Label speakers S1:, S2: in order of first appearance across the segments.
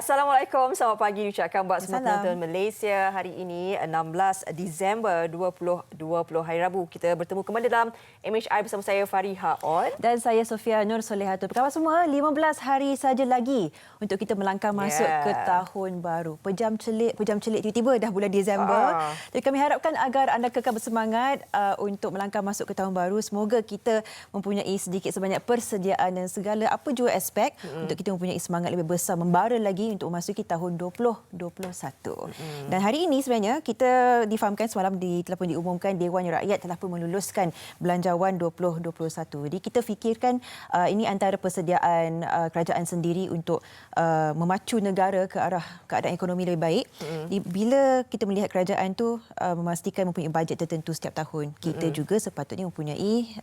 S1: Assalamualaikum, selamat pagi diucapkan buat semua penonton Malaysia. Hari ini 16 Disember 2020, hari Rabu. Kita bertemu kembali dalam MHI bersama saya Fariha On.
S2: Dan saya Sofia Nur Solehatul. Apa khabar semua? 15 hari saja lagi untuk kita melangkah masuk ke tahun baru. Pejam celik tiba-tiba dah bulan Disember. Jadi kami harapkan agar anda kekal bersemangat untuk melangkah masuk ke tahun baru. Semoga kita mempunyai sedikit sebanyak persediaan dan segala apa jua aspek untuk kita mempunyai semangat lebih besar, membara lagi untuk memasuki tahun 2021. Dan hari ini sebenarnya kita difahamkan semalam telah pun diumumkan Dewan Rakyat telah pun meluluskan Belanjawan 2021. Jadi kita fikirkan ini antara persediaan kerajaan sendiri untuk memacu negara ke arah keadaan ekonomi lebih baik. Bila kita melihat kerajaan tu memastikan mempunyai bajet tertentu setiap tahun, kita juga sepatutnya mempunyai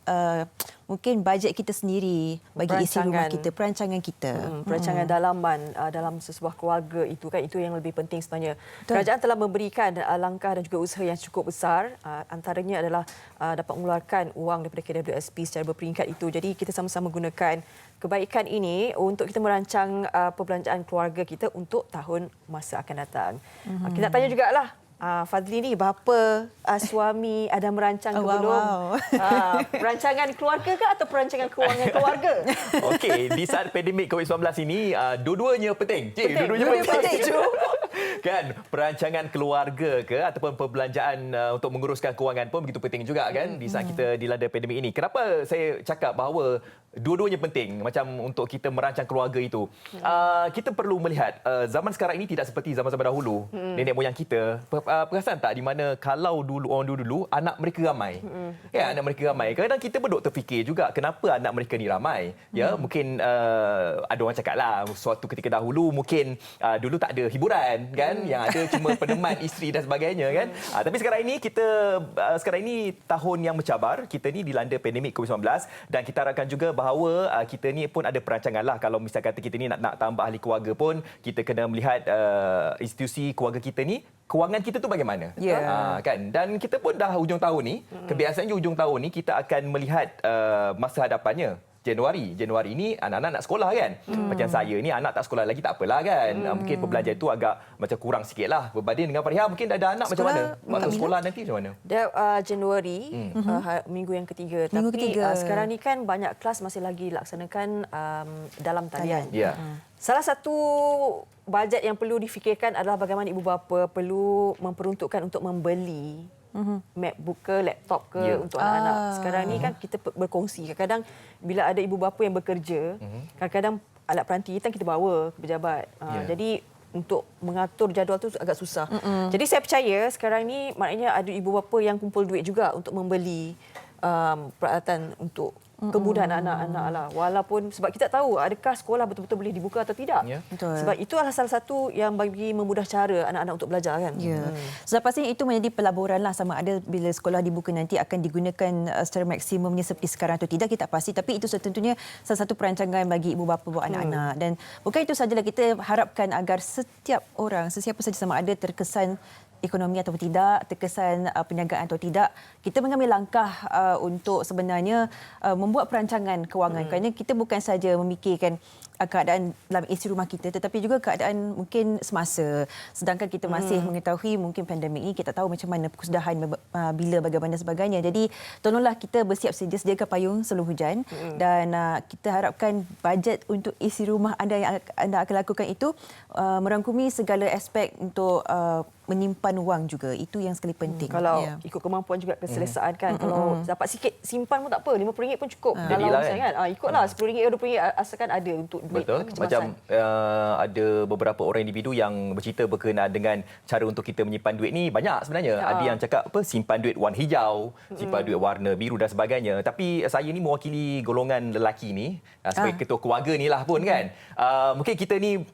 S2: mungkin bajet kita sendiri bagi isi rumah kita, perancangan kita.
S1: Perancangan dalaman dalam sebuah keluarga itu kan, itu yang lebih penting sebenarnya. Kerajaan telah memberikan langkah dan juga usaha yang cukup besar. Antaranya adalah dapat mengeluarkan wang daripada KWSP secara berperingkat itu. Jadi kita sama-sama gunakan kebaikan ini untuk kita merancang perbelanjaan keluarga kita untuk tahun masa akan datang. Kita tanya jugalah, Fadli ni berapa suami ada merancang ke belum? Perancangan keluarga ke atau perancangan kewangan keluarga?
S3: Okey, di saat pandemik COVID-19 ini, dua-duanya penting.
S1: Dua-duanya penting.
S3: Kan, perancangan keluarga ke ataupun perbelanjaan untuk menguruskan kewangan pun begitu penting juga kan di saat kita dilanda pandemik ini. Kenapa saya cakap bahawa dua-duanya penting macam untuk kita merancang keluarga itu? Kita perlu melihat zaman sekarang ini tidak seperti zaman-zaman dahulu. Nenek moyang kita, perasan tak di mana kalau orang dulu anak mereka ramai. Ya, anak mereka ramai. Kadang kita pun duk terfikir juga kenapa anak mereka ni ramai. Ya, mungkin ada orang cakaplah suatu ketika dahulu mungkin dulu tak ada hiburan kan, yang ada cuma peneman isteri dan sebagainya kan. Tapi sekarang ini tahun yang mencabar, kita ni dilanda pandemik COVID-19 dan kita harapkan juga bahawa kita ni pun ada perancangan lah. Kalau misal kata kita ni nak tambah ahli keluarga pun, kita kena melihat institusi keluarga kita ni, kewangan kita tu bagaimana. Kan? Dan kita pun dah hujung tahun ni, kebiasaannya hujung tahun ni kita akan melihat masa hadapannya. Januari ini anak-anak nak sekolah kan. Macam saya ni anak tak sekolah lagi tak apalah kan. Mungkin perbelanjaan tu agak macam kurang sikitlah berbanding dengan Fariha mungkin dah ada anak sekolah, macam mana? Masuk sekolah nanti macam mana?
S1: Januari minggu yang ketiga. Tapi sekarang ni kan banyak kelas masih lagi laksanakan dalam talian. Salah satu bajet yang perlu difikirkan adalah bagaimana ibu bapa perlu memperuntukkan untuk membeli MacBook ke laptop ke untuk anak-anak. Sekarang ni kan kita berkongsi. Kadang-kadang bila ada ibu bapa yang bekerja, kadang-kadang alat peranti kita bawa ke pejabat. Jadi untuk mengatur jadual tu agak susah. Jadi saya percaya sekarang ni maknanya ada ibu bapa yang kumpul duit juga untuk membeli peralatan untuk kemudahan anak-anak lah. Walaupun sebab kita tahu adakah sekolah betul-betul boleh dibuka atau tidak. Sebab itu adalah salah satu yang bagi memudah cara anak-anak untuk belajar kan.
S2: Sebab pastinya itu menjadi pelaburan lah, sama ada bila sekolah dibuka nanti akan digunakan secara maksimumnya seperti sekarang atau tidak, kita pasti. Tapi itu tentunya salah satu perancangan bagi ibu bapa buat anak-anak. Dan bukan itu sajalah, kita harapkan agar setiap orang, sesiapa saja, sama ada terkesan ekonomi atau tidak, terkesan perniagaan atau tidak, kita mengambil langkah untuk sebenarnya membuat perancangan kewangan. Kerana kita bukan saja memikirkan keadaan dalam isi rumah kita, tetapi juga keadaan mungkin semasa. Sedangkan kita masih mengetahui mungkin pandemik ini, kita tahu macam mana kesudahan bila, bagaimana sebagainya. Jadi tolonglah kita bersiap sedia, sediakan payung sebelum hujan. Dan kita harapkan bajet untuk isi rumah anda yang anda akan lakukan itu merangkumi segala aspek untuk menyimpan wang juga. Itu yang sekali penting.
S1: Kalau ikut kemampuan juga keselesaan kan. Kalau dapat sikit simpan pun tak apa, RM50 pun cukup. Dalam urusan kan. Ikutlah RM10, RM20 asalkan ada untuk duit.
S3: Betul. Macam ada beberapa orang individu yang bercerita berkenaan dengan cara untuk kita menyimpan duit ni banyak sebenarnya. Ada yang cakap simpan duit warna hijau, simpan duit warna biru dan sebagainya. Tapi saya ni mewakili golongan lelaki ni sebagai ketua keluarga ni lah pun kan. Mungkin kita ni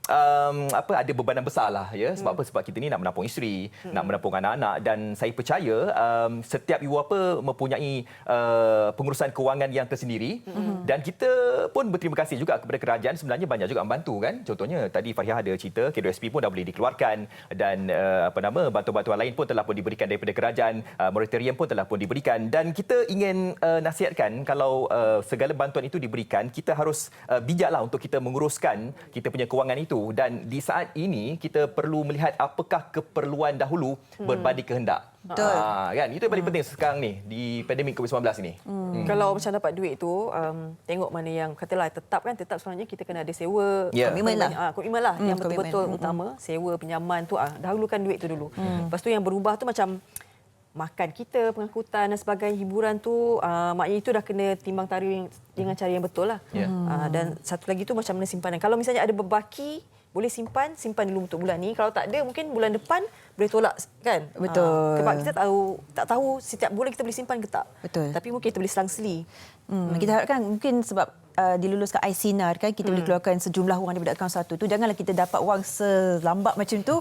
S3: ada bebanan besar lah ya. Sebab apa? Sebab kita ni nak menampung isteri, nak menampung anak-anak, dan saya percaya setiap ibu bapa mempunyai pengurusan kewangan yang tersendiri. Dan kita pun berterima kasih juga kepada kerajaan sebenarnya banyak juga membantu kan. Contohnya tadi Fariha ada cerita K2SP pun dah boleh dikeluarkan dan bantuan-bantuan lain pun telah pun diberikan daripada kerajaan, moratorium pun telah pun diberikan dan kita ingin nasihatkan kalau segala bantuan itu diberikan, kita harus bijaklah untuk kita menguruskan kita punya kewangan itu dan di saat ini kita perlu melihat apakah keperluan dahulu berbanding kehendak.
S2: Betul.
S3: Kan itu yang paling penting sekarang ni di pandemik COVID-19 ini.
S1: Kalau macam dapat duit tu, tengok mana yang katalah tetap sebenarnya kita kena ada sewa.
S2: Komitmen
S1: Komitmen lah. Yang betul-betul utama, sewa, pinjaman tu, dahulukan duit tu dulu. Lepas tu yang berubah tu macam makan kita, pengangkutan dan sebagainya, hiburan tu, maknanya itu dah kena timbang tarikh dengan cara yang betul lah. Dan satu lagi tu macam mana simpanan. Kalau misalnya ada berbaki, boleh simpan dulu untuk bulan ni. Kalau tak ada, mungkin bulan depan boleh tolak kan?
S2: Betul.
S1: Sebab kita tak tahu setiap bulan kita boleh simpan ke tak.
S2: Betul.
S1: Tapi mungkin kita boleh selang-seli.
S2: Kita harapkan mungkin sebab diluluskan iSinar kan, kita boleh keluarkan sejumlah wang daripada akaun satu tu. Janganlah kita dapat wang selambat macam tu.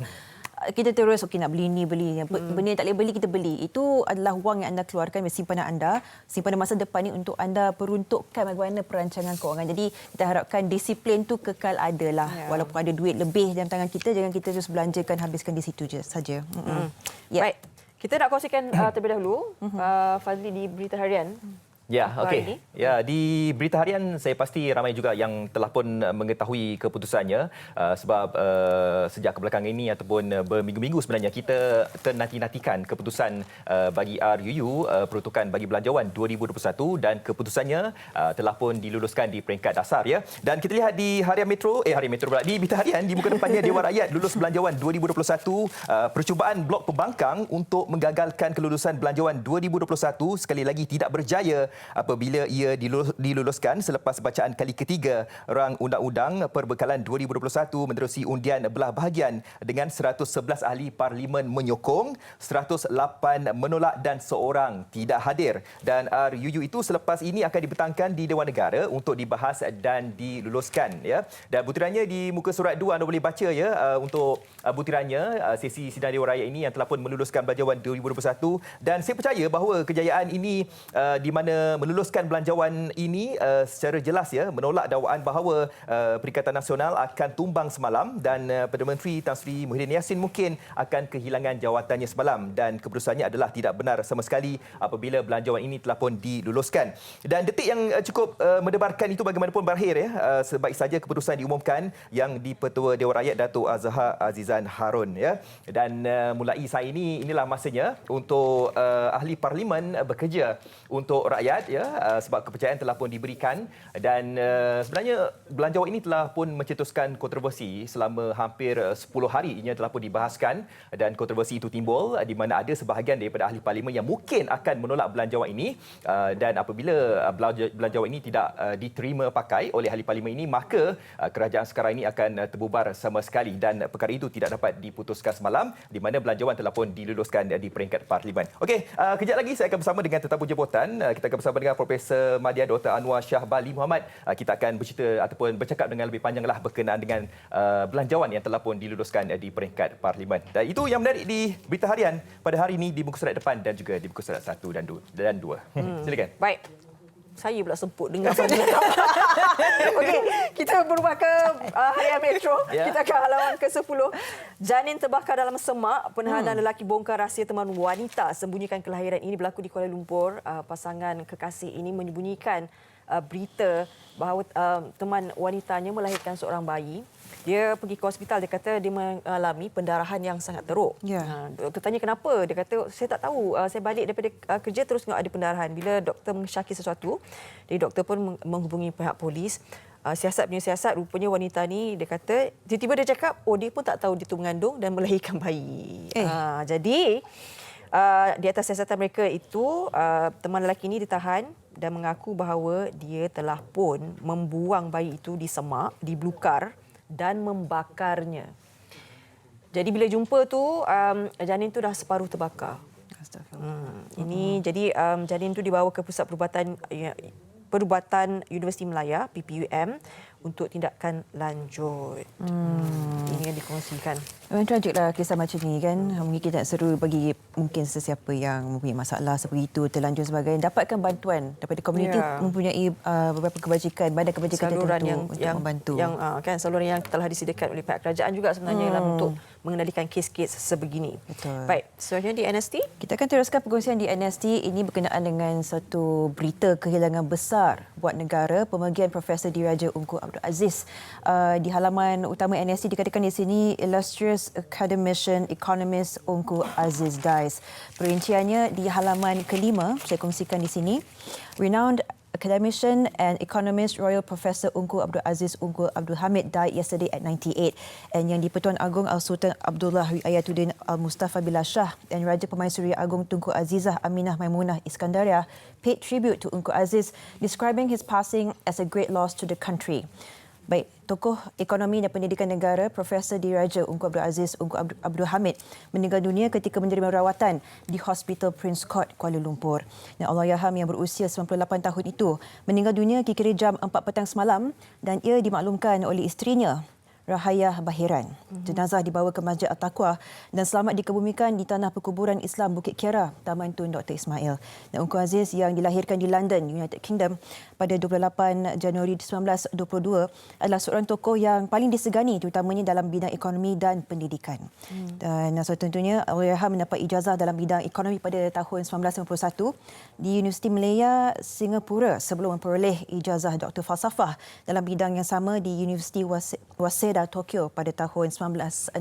S2: Kita terus nak beli ni, beli. Benda yang tak boleh beli, kita beli. Itu adalah wang yang anda keluarkan dari simpanan anda. Simpanan masa depan ni untuk anda peruntukkan bagaimana perancangan kewangan. Jadi kita harapkan disiplin tu kekal ada lah. Walaupun ada duit lebih dalam tangan kita, jangan kita terus belanjakan, habiskan di situ saja.
S1: Baik. Kita nak kongsikan terlebih dahulu Fazli di Berita Harian.
S3: Ya, okey. Ya, di Berita Harian saya pasti ramai juga yang telah pun mengetahui keputusannya sebab sejak kebelakangan ini ataupun berminggu-minggu sebenarnya kita ternanti-nantikan keputusan bagi RUU peruntukan bagi belanjawan 2021 dan keputusannya telah pun diluluskan di peringkat dasar ya. Dan kita lihat di Harian Metro pula di Berita Harian di muka depannya Dewan Rakyat lulus belanjawan 2021 percubaan Blok Pembangkang untuk menggagalkan kelulusan belanjawan 2021 sekali lagi tidak berjaya apabila ia diluluskan selepas bacaan kali ketiga rang undang-undang perbekalan 2021 menerusi undian belah bahagian dengan 111 ahli parlimen menyokong, 108 menolak dan seorang tidak hadir. Dan RUU itu selepas ini akan dibentangkan di Dewan Negara untuk dibahas dan diluluskan ya. Dan butirannya di muka surat 2 anda boleh baca ya untuk butirannya sesi sidang Dewan Rakyat ini yang telah pun meluluskan belanjawan 2021 dan saya percaya bahawa kejayaan ini di mana meluluskan belanjawan ini secara jelas ya menolak dakwaan bahawa Perikatan Nasional akan tumbang semalam dan Perdana Menteri Tan Sri Muhyiddin Yassin mungkin akan kehilangan jawatannya semalam dan keputusannya adalah tidak benar sama sekali apabila belanjawan ini telah pun diluluskan. Dan detik yang cukup mendebarkan itu bagaimanapun berakhir ya sebaik saja keputusan diumumkan yang di-Pertua Dewan Rakyat Datuk Azhar Azizan Harun ya. Dan mulai saat ini inilah masanya untuk ahli parlimen bekerja untuk rakyat ya sebab kepercayaan telah pun diberikan dan sebenarnya belanjawan ini telah pun mencetuskan kontroversi selama hampir 10 hari ianya telah pun dibahaskan dan kontroversi itu timbul di mana ada sebahagian daripada ahli parlimen yang mungkin akan menolak belanjawan ini dan apabila belanjawan ini tidak diterima pakai oleh ahli parlimen ini maka kerajaan sekarang ini akan terbubar sama sekali dan perkara itu tidak dapat diputuskan semalam di mana belanjawan telah pun diluluskan di peringkat parlimen. Okey, kejap lagi saya akan bersama dengan tetamu jemputan. Kita akan bersama dengan Profesor Madya Dr. Anwar Shahbali Muhammad. Kita akan bercerita ataupun bercakap dengan lebih panjanglah berkenaan dengan belanjawan yang telah pun diluluskan di peringkat parlimen. Dan itu yang menarik di Berita Harian pada hari ini di muka surat depan dan juga di muka surat 1 dan 2. Silakan.
S1: Baik. Saya pula semput dengar Fazli. Okey, kita berubah ke Harian Metro. Kita ke halaman ke-10. Janin terbakar dalam semak. Penahanan lelaki bongkar rahsia teman wanita sembunyikan kelahiran. Ini berlaku di Kuala Lumpur. Pasangan kekasih ini menyembunyikan berita bahawa teman wanitanya melahirkan seorang bayi. Dia pergi ke hospital, dia kata dia mengalami pendarahan yang sangat teruk. Doktor tanya kenapa? Dia kata, saya tak tahu. Saya balik daripada kerja terus tengok ada pendarahan. Bila doktor mensyaki sesuatu, jadi doktor pun menghubungi pihak polis. Siasat rupanya wanita ni dia kata, tiba-tiba dia cakap, dia pun tak tahu dia tu mengandung dan melahirkan bayi. Jadi, di atas siasatan mereka itu, teman lelaki ini ditahan dan mengaku bahawa dia telah pun membuang bayi itu di semak, di belukar dan membakarnya. Jadi bila jumpa tu janin tu dah separuh terbakar. Ini jadi janin tu dibawa ke pusat perubatan Perubatan Universiti Melaya PPUM untuk tindakan lanjut. Ini yang dikongsikan.
S2: Memang tragiklah kisah macam ni kan. Mungkin kita tak seru bagi mungkin sesiapa yang mempunyai masalah seperti itu, terlanjur sebagainya, dapatkan bantuan daripada komuniti, mempunyai beberapa kebajikan, badan kebajikan
S1: saluran
S2: tertentu untuk membantu.
S1: Kan saluran yang telah disediakan oleh pihak kerajaan juga sebenarnya dalam untuk mengendalikan kes-kes sebegini.
S2: Betul.
S1: Baik, seterusnya di NST.
S2: Kita akan teruskan perkongsian di NST. Ini berkenaan dengan satu berita kehilangan besar buat negara, pemergian Profesor Diraja Ungku Abdul Aziz. Di halaman utama NST dikatakan di sini, illustrious academician economist Ungku Aziz dies. Perinciannya di halaman kelima, saya kongsikan di sini. Renowned academician and economist Royal Professor Ungku Abdul Aziz Ungku Abdul Hamid died yesterday at 98, and Yang di-Pertuan Agong Al-Sultan Abdullah Riayatuddin Al-Mustafa Billah Shah dan Raja Permaisuri Agong Tunku Azizah Aminah Maimunah Iskandaria paid tribute to Ungku Aziz, describing his passing as a great loss to the country. Baik, tokoh ekonomi dan pendidikan negara Profesor Diraja Ungku Abdul Aziz Ungku Abdul Hamid meninggal dunia ketika menerima rawatan di Hospital Prince Court, Kuala Lumpur. Dan Allahyarham yang berusia 98 tahun itu meninggal dunia kira-kira jam 4 petang semalam, dan ia dimaklumkan oleh isterinya, Rahayah Bahiran. Jenazah dibawa ke Masjid Al-Taqwa dan selamat dikebumikan di Tanah Perkuburan Islam Bukit Kiara, Taman Tun Dr. Ismail. Dan Ungku Aziz yang dilahirkan di London, United Kingdom pada 28 Januari 1922 adalah seorang tokoh yang paling disegani terutamanya dalam bidang ekonomi dan pendidikan. Dan tentunya Allahyarham mendapat ijazah dalam bidang ekonomi pada tahun 1951 di Universiti Malaya, Singapura sebelum memperoleh ijazah Dr. Falsafah dalam bidang yang sama di Universiti Waseda Tokyo pada tahun 1964.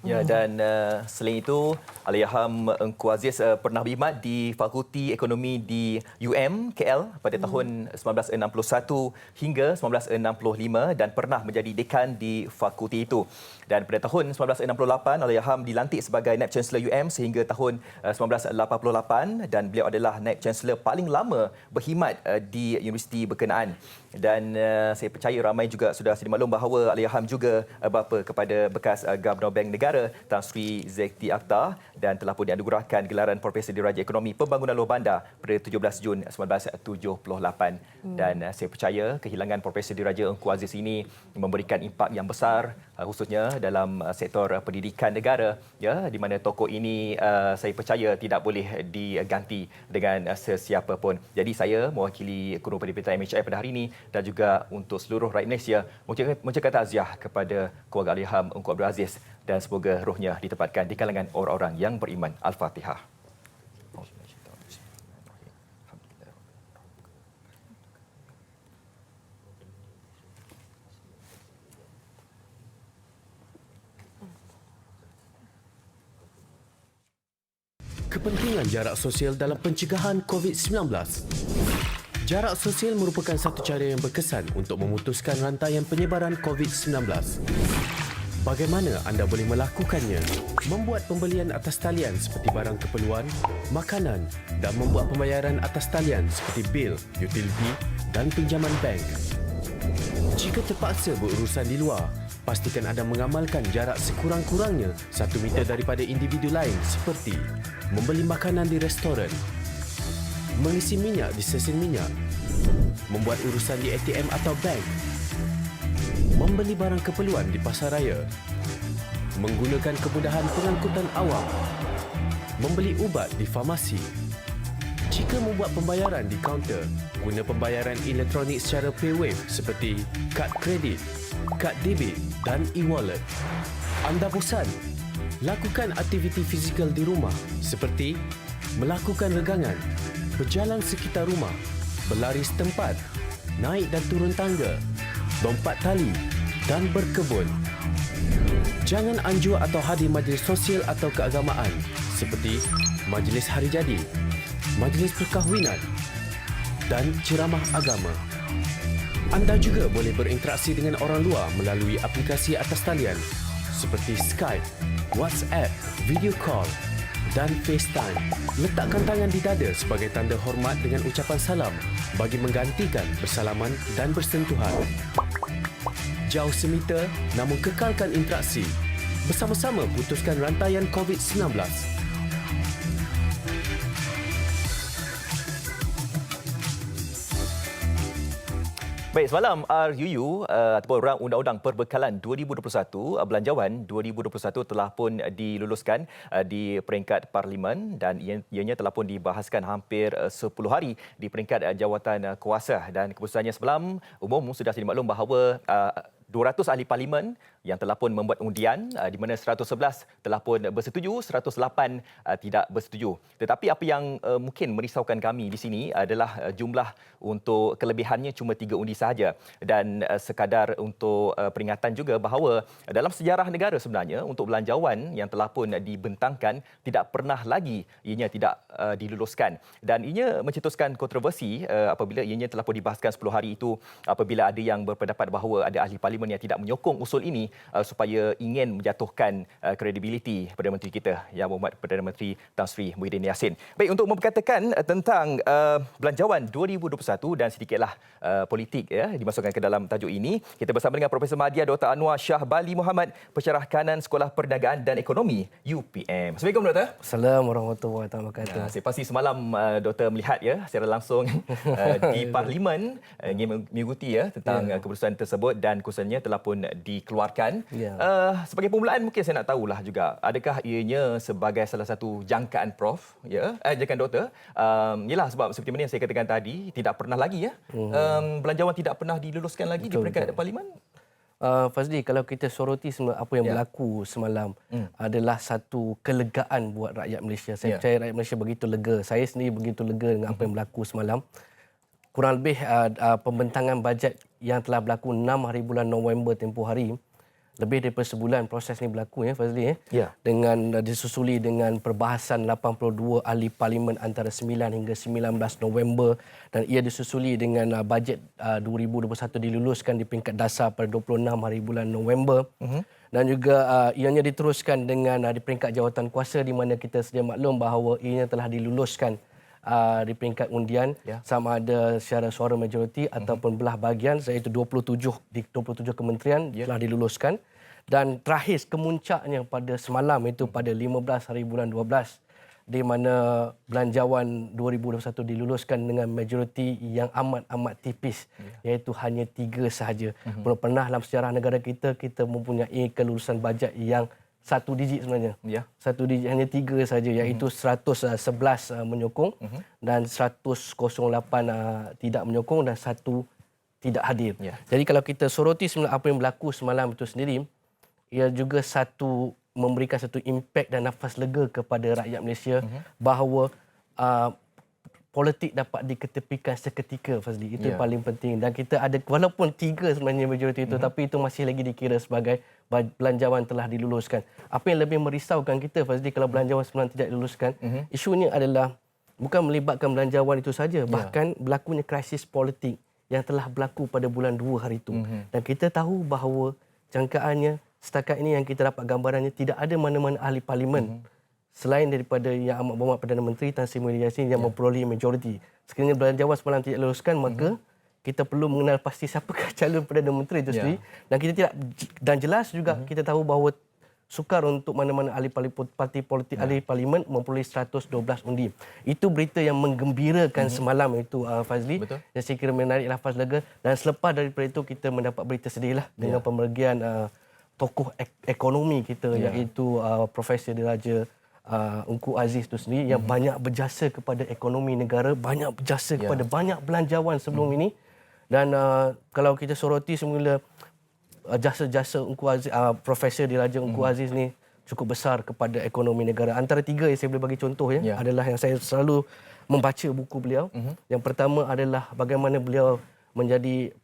S3: Ya, dan selain itu, Allahyarham Ungku Aziz pernah berkhidmat di Fakulti Ekonomi di UM KL pada tahun 1961 hingga 1965 dan pernah menjadi dekan di fakulti itu. Dan pada tahun 1968, Allahyarham dilantik sebagai Naib Chancellor UM sehingga tahun 1988, dan beliau adalah Naib Chancellor paling lama berkhidmat di universiti berkenaan. Dan saya percaya ramai juga sudah sedia maklum bahawa Allahyarham juga bapa kepada bekas Gubernur Bank Negara Tan Sri Zaidy Akhtar, dan telah pun dianugerahkan gelaran Profesor Diraja Ekonomi Pembangunan Luar Bandar pada 17 Jun 1978. Dan saya percaya kehilangan Profesor Diraja Ungku Aziz ini memberikan impak yang besar khususnya dalam sektor pendidikan negara, ya, di mana tokoh ini saya percaya tidak boleh diganti dengan sesiapa pun. Jadi saya mewakili Kurung Pendidikan MHI pada hari ini dan juga untuk seluruh rakyat Malaysia mengucapkan takziah kepada keluarga Allahyarham Ungku Abdul Aziz, dan semoga rohnya ditempatkan di kalangan orang-orang yang beriman. Al-Fatihah.
S4: Kepentingan jarak sosial dalam pencegahan COVID-19. Jarak sosial merupakan satu cara yang berkesan untuk memutuskan rantaian penyebaran COVID-19. Bagaimana anda boleh melakukannya? Membuat pembelian atas talian seperti barang keperluan, makanan, dan membuat pembayaran atas talian seperti bil, utility dan pinjaman bank. Jika terpaksa berurusan di luar, pastikan anda mengamalkan jarak sekurang-kurangnya 1 meter daripada individu lain, seperti membeli makanan di restoran, mengisi minyak di stesen minyak, membuat urusan di ATM atau bank, membeli barang keperluan di pasaraya, menggunakan kemudahan pengangkutan awam, membeli ubat di farmasi. Jika membuat pembayaran di kaunter, guna pembayaran elektronik secara PayWave seperti kad kredit, kad debit dan e-wallet. Anda bosan? Lakukan aktiviti fizikal di rumah seperti melakukan regangan, berjalan sekitar rumah, berlari setempat, naik dan turun tangga, lompat tali dan berkebun. Jangan anjur atau hadir majlis sosial atau keagamaan seperti majlis hari jadi, majlis perkahwinan dan ceramah agama. Anda juga boleh berinteraksi dengan orang luar melalui aplikasi atas talian seperti Skype, WhatsApp, video call dan FaceTime. Letakkan tangan di dada sebagai tanda hormat dengan ucapan salam bagi menggantikan bersalaman dan bersentuhan. Jauh semeter namun kekalkan interaksi. Bersama-sama putuskan rantaian COVID-19.
S3: Baik, semalam RUU ataupun Undang-Undang Perbekalan 2021, Belanjawan 2021 telah pun diluluskan di peringkat Parlimen dan ianya telah pun dibahaskan hampir 10 hari di peringkat jawatan kuasa, dan keputusannya semalam umum sudah dimaklum bahawa 200 ahli parlimen yang telah pun membuat undian di mana 111 telah pun bersetuju, 108 tidak bersetuju. Tetapi apa yang mungkin merisaukan kami di sini adalah jumlah untuk kelebihannya cuma 3 undi sahaja, dan sekadar untuk peringatan juga bahawa dalam sejarah negara sebenarnya untuk belanjawan yang telah pun dibentangkan tidak pernah lagi ianya tidak diluluskan, dan ianya mencetuskan kontroversi apabila ianya telah pun dibahaskan 10 hari itu, apabila ada yang berpendapat bahawa ada ahli parlimen yang tidak menyokong usul ini supaya ingin menjatuhkan kredibiliti Perdana Menteri kita Yang Berhormat Perdana Menteri Tan Sri Muhyiddin Yassin. Baik, untuk memperkatakan tentang Belanjawan 2021 dan sedikitlah politik dimasukkan ke dalam tajuk ini, kita bersama dengan Profesor Madya Dr. Anwar Shah Bali Muhammad, Pensyarah Kanan Sekolah Perniagaan dan Ekonomi UPM. Assalamualaikum Doktor.
S5: Assalamualaikum warahmatullahi wabarakatuh.
S3: Saya pasti semalam Doktor melihat secara langsung di Parlimen ingin mengikuti tentang keputusan tersebut, dan keputusannya telah pun dikeluarkan. Sebagai permulaan mungkin saya nak tahulah juga, adakah ianya sebagai salah satu jangkaan Prof, jangkaan Doktor, ialah sebab seperti mana yang saya katakan tadi, tidak pernah lagi belanjawan tidak pernah diluluskan lagi di peringkat Parlimen.
S5: Fazli, kalau kita soroti apa yang berlaku semalam adalah satu kelegaan buat rakyat Malaysia. Saya percaya rakyat Malaysia begitu lega. Saya sendiri begitu lega dengan apa yang berlaku semalam. Kurang lebih pembentangan bajet yang telah berlaku 6 hari bulan November tempoh hari, lebih daripada sebulan proses ini berlaku Fazli, dengan disusuli dengan perbahasan 82 ahli parlimen antara 9 hingga 19 November, dan ia disusuli dengan bajet 2021 diluluskan di peringkat dasar pada 26 hari bulan November. Dan juga ianya diteruskan dengan di peringkat jawatan kuasa, di mana kita sedia maklum bahawa ianya telah diluluskan di peringkat undian sama ada secara suara majoriti ataupun belah bahagian, iaitu 27 di 27 kementerian telah diluluskan. Dan terakhir kemuncaknya pada semalam itu pada 15 hari bulan 12, di mana Belanjawan 2021 diluluskan dengan majoriti yang amat tipis, iaitu hanya 3 sahaja. Belum pernah dalam sejarah negara kita mempunyai kelulusan bajet yang 1 digit sebenarnya. 1 digit, hanya 3 saja, iaitu 111 menyokong dan 108 tidak menyokong dan 1 tidak hadir. Jadi kalau kita soroti sebenarnya apa yang berlaku semalam itu sendiri, ia juga memberikan satu impak dan nafas lega kepada rakyat Malaysia bahawa politik dapat diketepikan seketika, Fazli. Itu paling penting. Dan kita ada, walaupun 3 sebenarnya majoriti itu, tapi itu masih lagi dikira sebagai belanjawan telah diluluskan. Apa yang lebih merisaukan kita, Fazli, kalau belanjawan sebenarnya tidak diluluskan, isunya adalah bukan melibatkan belanjawan itu saja, bahkan berlakunya krisis politik yang telah berlaku pada bulan 2 hari itu. Dan kita tahu bahawa jangkaannya setakat ini yang kita dapat gambarannya, tidak ada mana-mana ahli parlimen selain daripada Yang Amat Berhormat Perdana Menteri Tan Sri Muhyiddin Yassin yang memperoleh majoriti. Sekiranya belanjawan semalam tidak diluluskan, maka kita perlu mengenal pasti siapakah calon Perdana Menteri itu sendiri. Dan kita tidak, dan jelas juga kita tahu bahawa sukar untuk mana-mana ahli parti politik ahli parlimen memperoleh 112 undi. Itu berita yang menggembirakan semalam itu, Fazli. Dan saya kira menarik nafas lega. Dan selepas daripada itu kita mendapat berita sedihlah dengan pemergian tokoh ekonomi kita, iaitu Profesor Diraja Ungku Aziz itu sendiri, yang banyak berjasa kepada ekonomi negara, banyak berjasa kepada banyak belanjawan sebelum ini. Dan kalau kita soroti semula jasa-jasa Ungku Aziz, Profesor Diraja Ungku Aziz ni cukup besar kepada ekonomi negara. Antara 3 yang saya boleh bagi contoh adalah yang saya selalu membaca buku beliau. Yang pertama adalah bagaimana beliau menjadi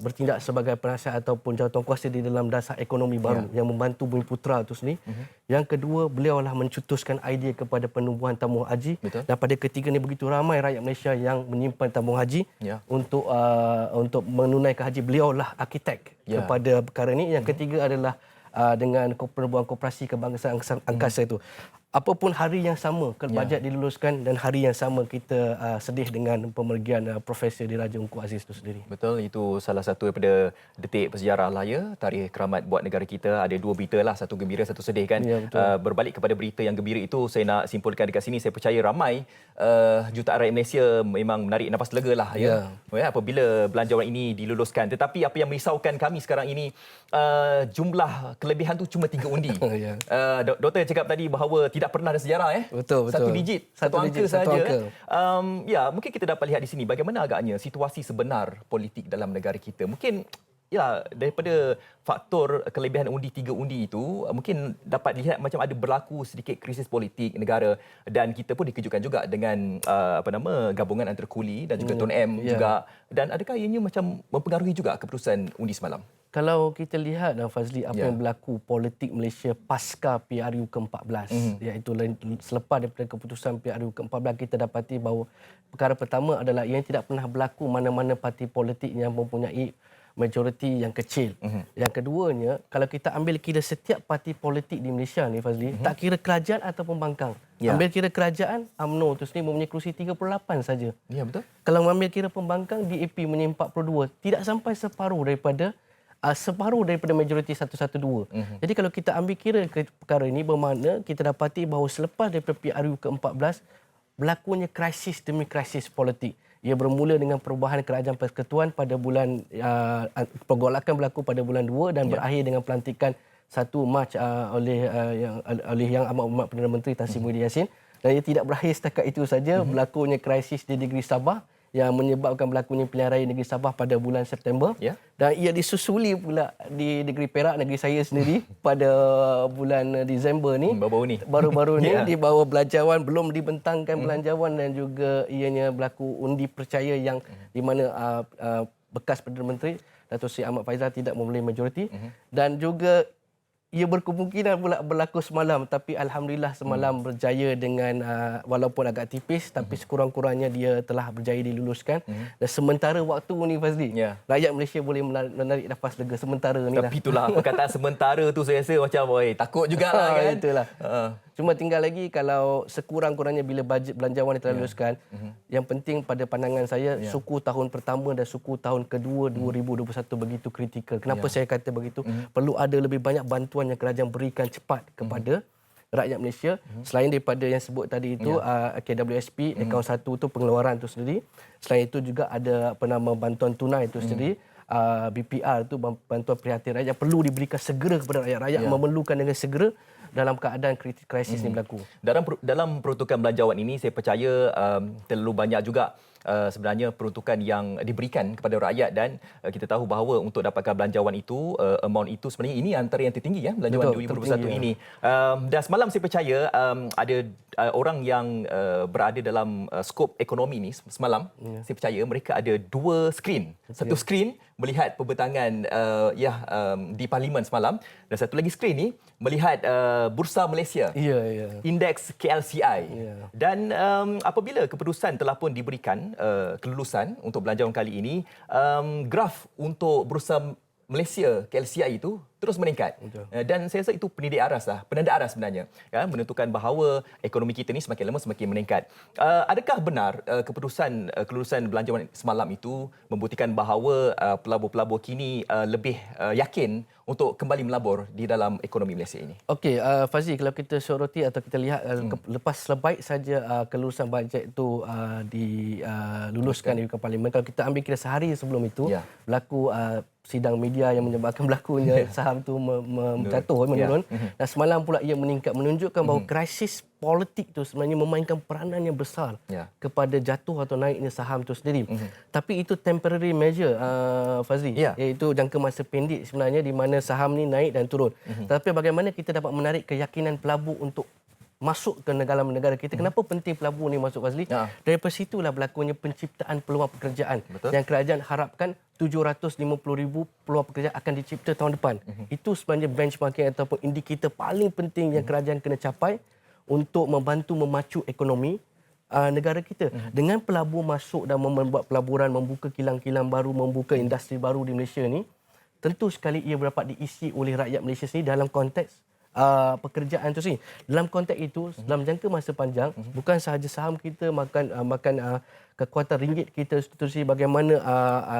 S5: bertindak sebagai penasihat ataupun jawatan kuasa di dalam dasar ekonomi baru yang membantu Bumiputera itu sendiri. Yang kedua, beliau lah mencetuskan idea kepada penubuhan tabung haji. Dan pada ketika ini begitu ramai rakyat Malaysia yang menyimpan tabung haji untuk menunaikan haji. Beliau lah arkitek kepada perkara ini. Yang ketiga adalah dengan penubuhan koperasi kebangsaan angkasa itu. apapun hari yang sama bajet diluluskan dan hari yang sama kita sedih dengan pemergian Profesor Diraja Ungku Aziz itu sendiri.
S3: Betul, itu salah satu daripada detik bersejarah lah ya, tarikh keramat buat negara kita. Ada dua berita lah, satu gembira, satu sedih kan.
S5: Ya,
S3: berbalik kepada berita yang gembira itu, saya nak simpulkan dekat sini, saya percaya ramai jutaan rakyat Malaysia memang menarik nafas lega lah ya. Apabila belanjawan ini diluluskan. Tetapi apa yang merisaukan kami sekarang ini, jumlah kelebihan tu cuma 3 undi. Doktor cakap tadi bahawa tidak pernah ada sejarah
S5: Betul.
S3: Satu digit, satu angka saja.
S5: Angka.
S3: Mungkin kita dapat lihat di sini bagaimana agaknya situasi sebenar politik dalam negara kita. Mungkin daripada faktor kelebihan undi 3 undi itu mungkin dapat dilihat macam ada berlaku sedikit krisis politik negara, dan kita pun dikejutkan juga dengan gabungan antara Kuli dan juga Tun M juga, dan adakah ianya macam mempengaruhi juga keputusan undi semalam?
S5: Kalau kita lihat Fazli apa yang berlaku politik Malaysia pasca PRU ke-14 iaitu selepas daripada keputusan PRU ke-14, kita dapati bahawa perkara pertama adalah ia tidak pernah berlaku mana-mana parti politik yang mempunyai majoriti yang kecil. Yang keduanya, kalau kita ambil kira setiap parti politik di Malaysia ni Fazli, tak kira kerajaan atau pembangkang. Ambil kira kerajaan, UMNO tu sendiri mempunyai kerusi 38 saja.
S3: Ya, betul.
S5: Kalau ambil kira pembangkang, DAP mempunyai 42, tidak sampai separuh daripada majoriti 112. Jadi kalau kita ambil kira perkara ini, bermakna kita dapati bahawa selepas daripada PRU ke-14 berlakunya krisis demi krisis politik. Ia bermula dengan perubahan kerajaan persekutuan pada bulan pergolakan berlaku pada bulan 2 dan berakhir dengan pelantikan 1 Mac oleh Yang Amat Perdana Menteri Tan Sri Muhyiddin Yassin. Dan ia tidak berakhir setakat itu saja, berlakunya krisis di negeri Sabah yang menyebabkan berlakunya pilihan raya negeri Sabah pada bulan September. Dan ia disusuli pula di negeri Perak, negeri saya sendiri, pada bulan Disember ni. Baru-baru ni di bawah belanjawan, belum dibentangkan belanjawan, dan juga ianya berlaku undi percaya yang di mana bekas Perdana Menteri Dato' Sri Ahmad Faizal tidak memilih majoriti. Dan juga ia berkemungkinan pula berlaku semalam, tapi alhamdulillah semalam berjaya dengan walaupun agak tipis, tapi sekurang-kurangnya dia telah berjaya diluluskan. Dan sementara waktu ni Fazli, rakyat Malaysia boleh menarik nafas lega sementara ni.
S3: Tapi itulah perkataan sementara tu saya rasa macam takut jugalah kan.
S5: Itulah. Cuma tinggal lagi kalau sekurang-kurangnya bila bajet belanjawan telah diluluskan, yang penting pada pandangan saya suku tahun pertama dan suku tahun kedua 2021 begitu kritikal. Kenapa saya kata begitu? Perlu ada lebih banyak bantuan yang kerajaan berikan cepat kepada rakyat Malaysia. Selain daripada yang sebut tadi itu, KWSP, akaun 1 tu pengeluaran tu sendiri. Selain itu juga ada bantuan tunai itu sendiri. BPR tu bantuan prihatin rakyat perlu diberikan segera kepada rakyat. Rakyat memerlukan dengan segera dalam keadaan krisis ini berlaku.
S3: Dalam peruntukan belanjawan ini, saya percaya terlalu banyak juga sebenarnya peruntukan yang diberikan kepada rakyat, dan kita tahu bahawa untuk dapatkan belanjawan itu, amount itu sebenarnya ini antara yang tertinggi belanjawan 2021 ini. Dan semalam saya percaya ada orang yang berada dalam skop ekonomi ini semalam, saya percaya mereka ada 2 skrin. Satu skrin melihat pembentangan di Parlimen semalam, dan satu lagi skrin ni melihat Bursa Malaysia, indeks KLCI. Dan apabila keputusan telah pun diberikan kelulusan untuk belanjawan kali ini, graf untuk Bursa Malaysia KLCI itu terus meningkat. Dan saya rasa itu penanda aras sebenarnya, menentukan bahawa ekonomi kita ni semakin lama semakin meningkat. Adakah benar kelulusan belanjawan semalam itu membuktikan bahawa pelabur-pelabur kini lebih yakin untuk kembali melabur di dalam ekonomi Malaysia ini?
S5: Okey, Fazli, kalau kita soroti atau kita lihat lepas sebaik saja kelulusan bajet itu diluluskan di Parlimen, kalau kita ambil kira sehari sebelum itu berlaku sidang media yang menyebabkan berlakunya saham tu jatuh, menurun. Dan semalam pula ia meningkat, menunjukkan bahawa krisis politik tu sebenarnya memainkan peranan yang besar kepada jatuh atau naiknya saham tu sendiri. Tapi itu temporary measure, Fazli, iaitu jangka masa pendek sebenarnya, di mana saham ni naik dan turun. Tapi bagaimana kita dapat menarik keyakinan pelabur untuk masuk ke dalam negara kita. Kenapa penting pelabur ni masuk, Fazli? Daripada situlah berlakunya penciptaan peluang pekerjaan. Yang kerajaan harapkan 750,000 peluang pekerjaan akan dicipta tahun depan. Itu sebenarnya benchmarking ataupun indikator paling penting yang kerajaan kena capai untuk membantu memacu ekonomi negara kita. Dengan pelabur masuk dan membuat pelaburan, membuka kilang-kilang baru, membuka industri baru di Malaysia ni, tentu sekali ia dapat diisi oleh rakyat Malaysia sendiri dalam konteks pekerjaan itu sendiri. Dalam konteks itu, dalam jangka masa panjang, bukan sahaja saham kita makan kekuatan ringgit kita, institusi bagaimana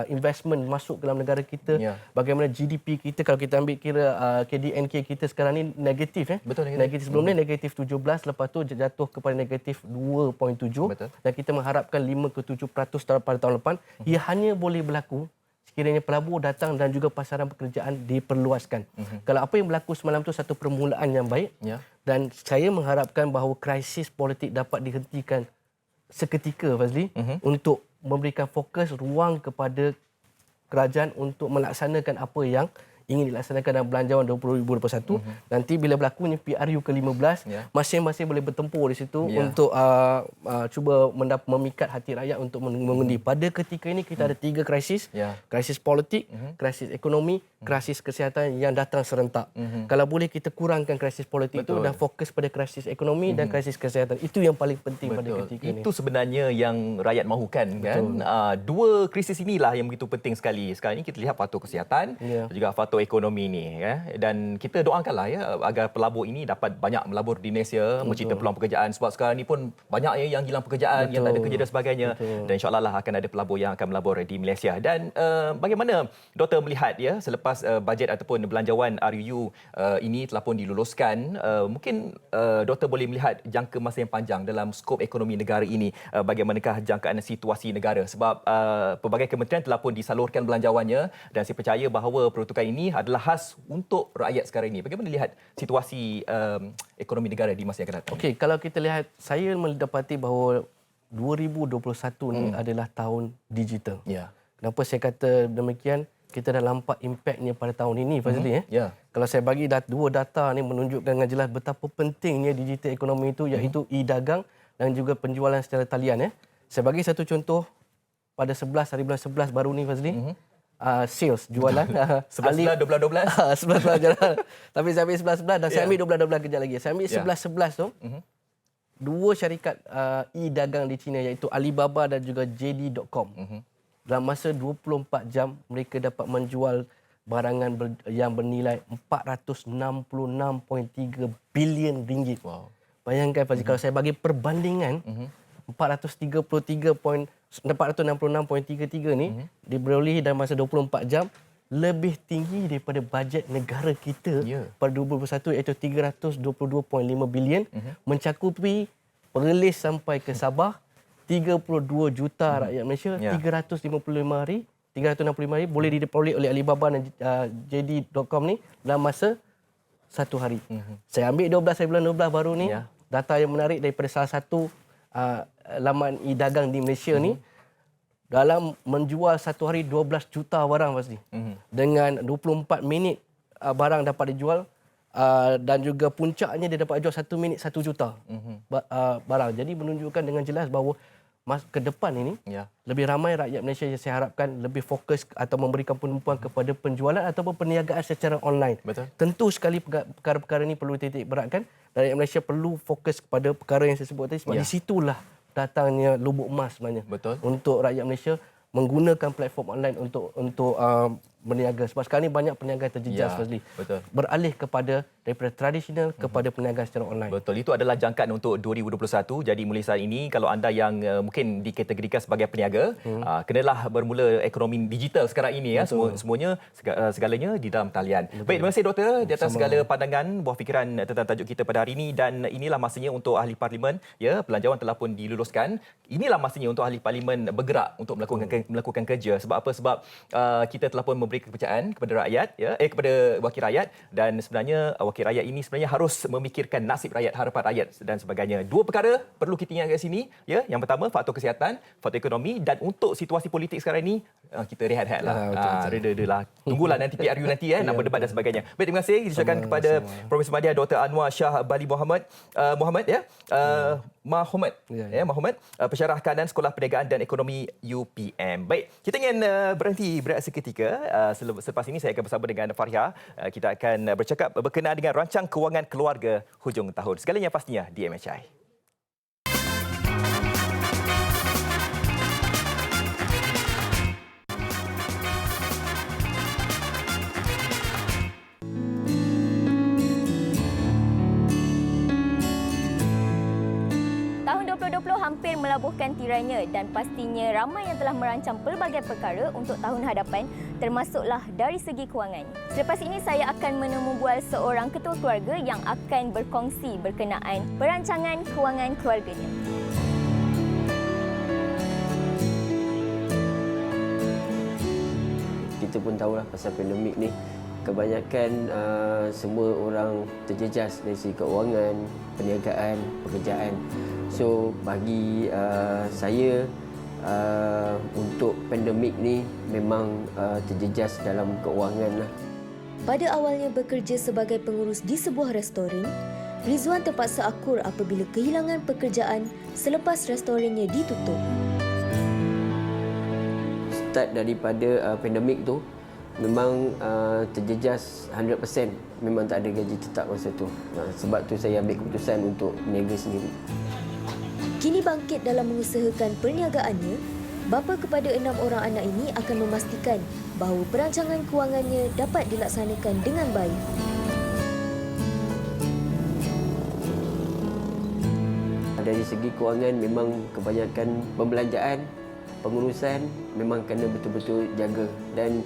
S5: investment masuk ke dalam negara kita, bagaimana GDP kita, kalau kita ambil kira KDNK kita sekarang ni negatif.
S3: Betul,
S5: negatif sebelum ni negatif 17, lepas tu jatuh kepada negatif 2.7 dan kita mengharapkan 5 ke 7% pada tahun depan. Ia hanya boleh berlaku sekiranya pelabur datang dan juga pasaran pekerjaan diperluaskan. Kalau apa yang berlaku semalam itu satu permulaan yang baik dan saya mengharapkan bahawa krisis politik dapat dihentikan seketika, Fazli, untuk memberikan fokus ruang kepada kerajaan untuk melaksanakan apa yang ingin dilaksanakan dalam Belanjawan 2021. Nanti bila berlakunya PRU ke-15, masing-masing boleh bertempur di situ untuk cuba memikat hati rakyat untuk mengundi. Pada ketika ini kita ada 3 krisis. Krisis politik, krisis ekonomi, krisis kesihatan yang datang serentak. Kalau boleh kita kurangkan krisis politik itu dan fokus pada krisis ekonomi dan krisis kesihatan. Itu yang paling penting pada ketika ini.
S3: Itu sebenarnya yang rakyat mahukan, kan? Dua krisis inilah yang begitu penting sekali. Sekarang ini kita lihat faktor kesihatan dan juga faktor ekonomi ni, dan kita doakanlah agar pelabur ini dapat banyak melabur di Malaysia, mencipta peluang pekerjaan, sebab sekarang ni pun banyak yang hilang pekerjaan, yang tak ada kerja dan sebagainya. Dan insya-Allah lah akan ada pelabur yang akan melabur di Malaysia. Dan bagaimana Doktor melihat selepas bajet ataupun belanjawan RUU ini telah pun diluluskan, mungkin Doktor boleh melihat jangka masa yang panjang dalam skop ekonomi negara ini, bagaimanakah jangkaan situasi negara, sebab pelbagai kementerian telah pun disalurkan belanjawannya dan saya percaya bahawa peruntukan ini adalah khas untuk rakyat sekarang ini. Bagaimana lihat situasi ekonomi negara di masa yang akan datang?
S5: Okey, kalau kita lihat, saya mendapati bahawa 2021 ni adalah tahun digital. Kenapa saya kata demikian? Kita dah nampak impaknya pada tahun ini, Fazli. Kalau saya bagi dua data ni menunjukkan dengan jelas betapa pentingnya digital ekonomi itu, iaitu e-dagang dan juga penjualan secara talian. Saya bagi satu contoh, pada 11 hari bulan 11 baru ni, Fazli. Sales, jualan
S3: 11 12
S5: 11 jalan. Tapi saya ambil 11 dan saya ambil 12 kejap lagi. Saya ambil 11 tu. Dua syarikat e-dagang di China, iaitu Alibaba dan juga JD.com. Dalam masa 24 jam mereka dapat menjual barangan yang bernilai 466.3 bilion ringgit. Bayangkan, Fazli, kalau saya bagi perbandingan 466.33 ni diperolehi dalam masa 24 jam, lebih tinggi daripada bajet negara kita pada 2021, iaitu 322.5 bilion, mencakupi perelis sampai ke Sabah 32 juta rakyat Malaysia, 365 hari boleh diperoleh oleh Alibaba dan JD.com ni dalam masa satu hari. Saya ambil 12 hari bulan 12 baru ni, data yang menarik daripada salah satu laman e-dagang di Malaysia ni, dalam menjual satu hari 12 juta barang, pasti. Dengan 24 minit barang dapat dijual, dan juga puncaknya dia dapat jual 1 minit 1 juta barang. Jadi menunjukkan dengan jelas bahawa ke depan ini lebih ramai rakyat Malaysia yang saya harapkan lebih fokus atau memberikan penumpuan kepada penjualan ataupun perniagaan secara online. Tentu sekali perkara-perkara ini perlu titik beratkan. Rakyat Malaysia perlu fokus kepada perkara yang saya sebut tadi, sebab di situlah datangnya lubuk emas sebenarnya untuk rakyat Malaysia menggunakan platform online untuk berniaga. Sebab sekarang ni banyak perniagaan terjejas, Fazli. Beralih daripada tradisional kepada perniagaan secara online.
S3: Betul. Itu adalah jangkaan untuk 2021. Jadi mulai saat ini, kalau anda yang mungkin dikategorikan sebagai peniaga, kenalah bermula ekonomi digital sekarang ini. Semuanya, segalanya di dalam talian. Baik, terima kasih Doktor di atas segala pandangan, buah fikiran tentang tajuk kita pada hari ini. Dan inilah masanya untuk ahli parlimen. Belanjawan telah pun diluluskan. Inilah masanya untuk ahli parlimen bergerak untuk melakukan kerja. Sebab apa? Sebab kita telah pun memberi kepercayaan kepada rakyat, kepada wakil rakyat, dan sebenarnya wakil rakyat ini sebenarnya harus memikirkan nasib rakyat, harapan rakyat dan sebagainya. Dua perkara perlu kita ingat kat sini. Yang pertama, faktor kesihatan, faktor ekonomi, dan untuk situasi politik sekarang ini, kita rehat-rehatlah. Reda-redalah. Tunggulah nanti PRU nanti, nak berdebat dan sebagainya. Baik, terima kasih diucapkan kepada Profesor Madya Dr. Anwar Shah Bali Mohamad, Pensyarah Kanan Sekolah Perniagaan dan Ekonomi UPM. Baik, kita ingin berhenti berehat seketika. Selepas ini saya akan bersama dengan Fariha. Kita akan bercakap berkenaan dengan rancang kewangan keluarga hujung tahun. Segalanya pastinya di MHI.
S6: hampir melabuhkan tirainya dan pastinya ramai yang telah merancang pelbagai perkara untuk tahun hadapan, termasuklah dari segi kewangan. Selepas ini saya akan menemu bual seorang ketua keluarga yang akan berkongsi berkenaan perancangan kewangan keluarganya.
S7: Kita pun tahulah pasal pandemik ni, kebanyakan semua orang terjejas dari segi keuangan, perniagaan, pekerjaan. So bagi saya untuk pandemik ni memang terjejas dalam keuangan lah.
S8: Pada awalnya bekerja sebagai pengurus di sebuah restoran, Rizwan terpaksa akur apabila kehilangan pekerjaan selepas restorannya ditutup.
S7: Start daripada pandemik tu memang terjejas 100%, memang tak ada gaji tetap masa tu. Sebab tu saya ambil keputusan untuk berniaga sendiri.
S8: Kini bangkit dalam mengusahakan perniagaannya, bapa kepada 6 orang anak ini akan memastikan bahawa perancangan kewangannya dapat dilaksanakan dengan baik.
S7: Dari segi kewangan memang kebanyakan pembelanjaan, pengurusan memang kena betul-betul jaga, dan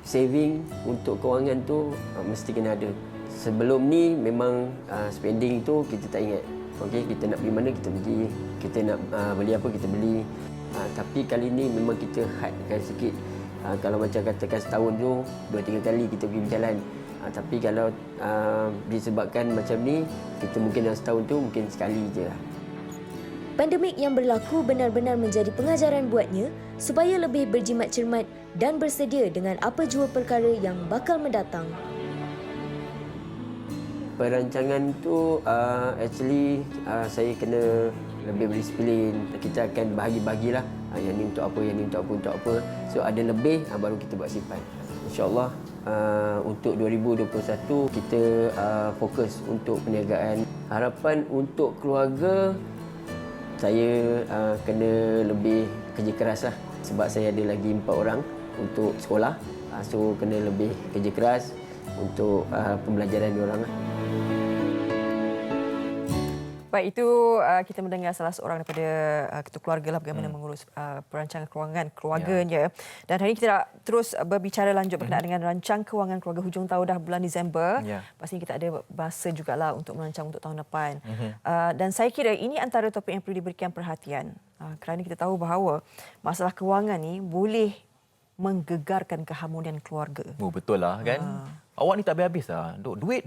S7: saving untuk kewangan tu mesti kena ada. Sebelum ni memang spending tu kita tak ingat. Okey, kita nak pergi mana kita pergi, kita nak beli apa kita beli. Tapi kali ni memang kita hadkan sikit. Kalau macam katakan setahun tu 2-3 kali kita pergi berjalan. Tapi kalau disebabkan macam ni, kita mungkin dalam setahun tu mungkin sekali je lah.
S8: Pandemik yang berlaku benar-benar menjadi pengajaran buatnya supaya lebih berjimat cermat dan bersedia dengan apa jua perkara yang bakal mendatang.
S7: Perancangan tu actually saya kena lebih berdisiplin. Kita akan bahagi-bahagilah. Yang ni untuk apa, yang ni untuk apa, untuk apa. So ada lebih baru kita buat simpan. InsyaAllah untuk 2021 kita fokus untuk perniagaan. Harapan untuk keluarga, saya kena lebih kerja keras lah. Sebab saya ada lagi 4 orang untuk sekolah. So kena lebih kerja keras untuk pembelajaran diorang lah.
S1: Baik, itu kita mendengar salah seorang daripada ketua keluarga lah bagaimana mengurus perancangan kewangan keluarganya. Dan hari ini kita terus berbicara lanjut berkenaan dengan rancang kewangan keluarga. Hujung tahun dah bulan Disember. Pastinya kita ada bahasa jugalah untuk merancang untuk tahun depan. Dan saya kira ini antara topik yang perlu diberikan perhatian. Kerana kita tahu bahawa masalah kewangan ni boleh menggegarkan keharmonian keluarga.
S3: Oh, betul lah kan. Awak ni tak habis-habis lah. Duit.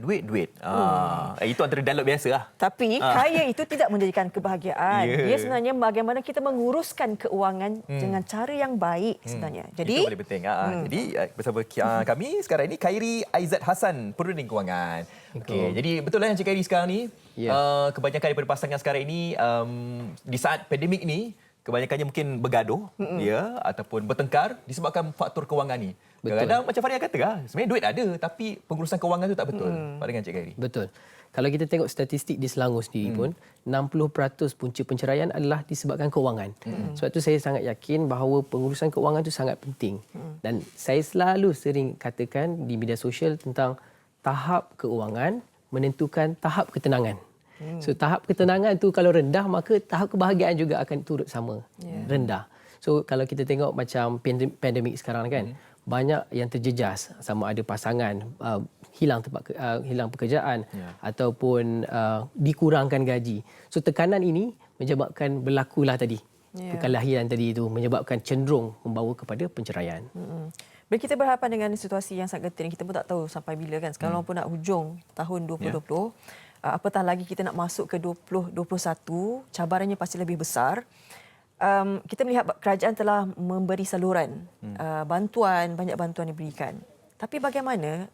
S3: Itu antara dialog biasa lah.
S1: Tapi kaya itu tidak menjadikan kebahagiaan. Dia sebenarnya bagaimana kita menguruskan keuangan dengan cara yang baik sebenarnya. Jadi
S3: itu paling penting. Jadi bersama kami sekarang ini Khairi Aizat Hassan, penruning kewangan. Okey, jadi betul lah yang Cik Khairi sekarang ni. Kebanyakan daripada pasangan sekarang ini di saat pandemik ni kebanyakannya mungkin bergaduh ataupun bertengkar disebabkan faktor kewangan ni. Kadang-kadang macam Faria kata sebenarnya duit ada tapi pengurusan kewangan tu tak betul. Pak dengan Cik Khairi.
S5: Betul. Kalau kita tengok statistik di Selangor sendiri pun 60% punca penceraian adalah disebabkan kewangan. Sebab tu saya sangat yakin bahawa pengurusan kewangan tu sangat penting. Dan saya selalu sering katakan di media sosial tentang tahap keuangan menentukan tahap ketenangan. So tahap ketenangan tu kalau rendah maka tahap kebahagiaan juga akan turut sama rendah. So kalau kita tengok macam pandemik sekarang kan, banyak yang terjejas, sama ada pasangan hilang pekerjaan ataupun dikurangkan gaji. So tekanan ini menyebabkan berlakulah tadi perkelahian tadi itu, menyebabkan cenderung membawa kepada penceraian.
S1: Bila kita berhadapan dengan situasi yang sangat genting, kita pun tak tahu sampai bila kan. Sekarang pun nak hujung tahun 2020. Apatah lagi kita nak masuk ke 2021, cabarannya pasti lebih besar. Kita melihat kerajaan telah memberi saluran bantuan, banyak bantuan diberikan. Tapi bagaimana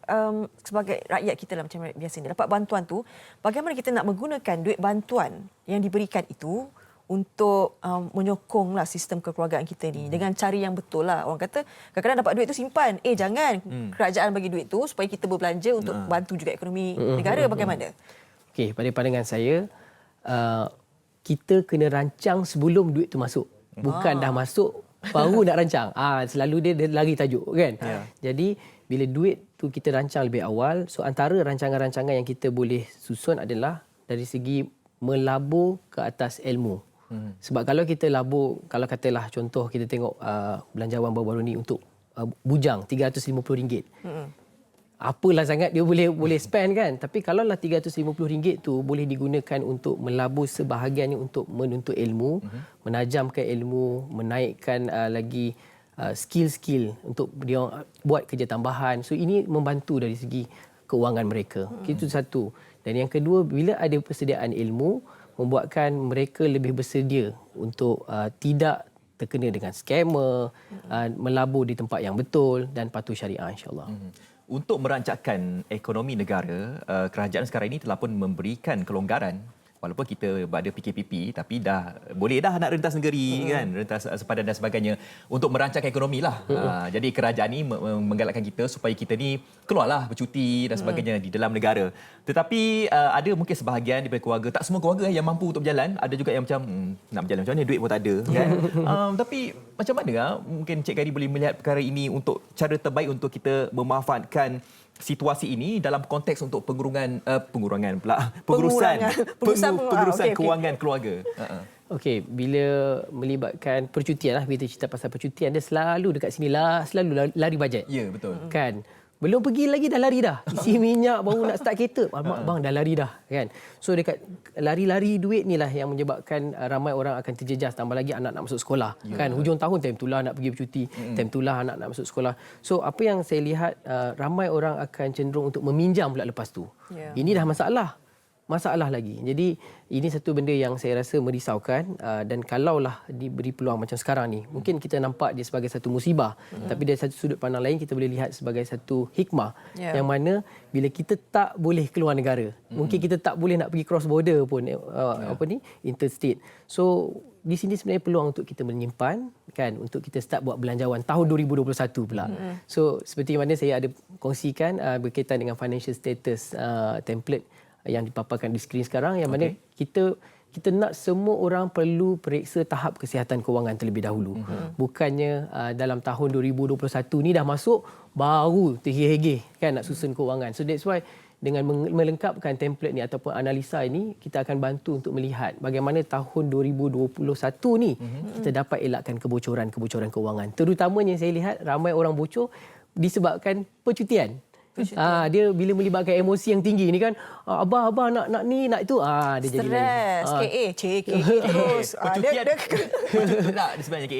S1: sebagai rakyat kita lah macam biasa ni dapat bantuan tu, bagaimana kita nak menggunakan duit bantuan yang diberikan itu untuk menyokonglah sistem kekeluargaan kita ni dengan cara yang betul lah. Orang kata kadang-kadang dapat duit tu simpan. Jangan. Kerajaan bagi duit tu supaya kita berbelanja untuk bantu juga ekonomi negara. Bagaimana?
S5: Okey, pada pandangan saya kita kena rancang sebelum duit tu masuk. Bukan dah masuk baru nak rancang. Selalu dia lari tajuk kan. Jadi bila duit tu kita rancang lebih awal, so antara rancangan-rancangan yang kita boleh susun adalah dari segi
S9: melabur ke atas ilmu. Sebab kalau kita labur, kalau katalah contoh kita tengok belanjawan baru-baru ni untuk bujang RM350. Apalah sangat dia boleh spend kan. Tapi kalau lah RM350 tu boleh digunakan untuk melabur sebahagiannya untuk menuntut ilmu, menajamkan ilmu, menaikkan lagi skill-skill untuk dia buat kerja tambahan. So ini membantu dari segi keuangan mereka. Itu satu. Dan yang kedua, bila ada persediaan ilmu, membuatkan mereka lebih bersedia untuk tidak terkena dengan skamer, melabur di tempat yang betul dan patuh syariah, insya-Allah.
S3: Untuk merancangkan ekonomi negara, kerajaan sekarang ini telah pun memberikan kelonggaran. Walaupun kita berada PKPP, tapi boleh nak rentas negeri kan, rentas sepadan dan sebagainya untuk merancangkan ekonomi lah. Jadi kerajaan ni menggalakkan kita supaya kita ni keluarlah bercuti dan sebagainya di dalam negara. Tetapi ada mungkin sebahagian daripada keluarga, tak semua keluarga yang mampu untuk berjalan, ada juga yang macam nak berjalan macam mana, duit pun tak ada kan. Tapi macam mana mungkin Cik Gadi boleh melihat perkara ini untuk cara terbaik untuk kita memanfaatkan situasi ini dalam konteks untuk pengurusan kewangan keluarga.
S9: Okey, bila melibatkan percutian lah, kita cerita pasal percutian, dia selalu dekat sini lah, selalu lari bajet.
S3: Ya, betul.
S9: Kan? Belum pergi lagi dah lari dah. Isi minyak baru nak start kereta. Alamak bang dah lari dah kan. So dekat lari-lari duit ni lah yang menyebabkan ramai orang akan terjejas, tambah lagi anak nak masuk sekolah. Kan hujung tahun time itulah nak pergi bercuti, time itulah anak nak masuk sekolah. So apa yang saya lihat ramai orang akan cenderung untuk meminjam pula lepas tu. Ini dah masalah lagi. Jadi ini satu benda yang saya rasa merisaukan dan kalaulah diberi peluang macam sekarang ni, mungkin kita nampak dia sebagai satu musibah, tapi dari satu sudut pandang lain kita boleh lihat sebagai satu hikmah yang mana bila kita tak boleh keluar negara, mungkin kita tak boleh nak pergi cross border pun interstate. So di sini sebenarnya peluang untuk kita menyimpan kan, untuk kita start buat belanjawan tahun 2021 pula. So seperti mana saya ada kongsikan berkaitan dengan financial status template yang dipaparkan di skrin sekarang, yang mana kita nak semua orang perlu periksa tahap kesihatan kewangan terlebih dahulu. Bukannya dalam tahun 2021 ni dah masuk baru terhegeh kan nak susun kewangan. So that's why dengan melengkapkan template ni ataupun analisa ini, kita akan bantu untuk melihat bagaimana tahun 2021 ni kita dapat elakkan kebocoran-kebocoran kewangan. Terutamanya saya lihat ramai orang bocor disebabkan percutian. Dia bila melibatkan emosi yang tinggi ni kan, abah nak ni nak itu, dia jadi
S1: stres, KA terus.
S3: Percutian tak sebenarnya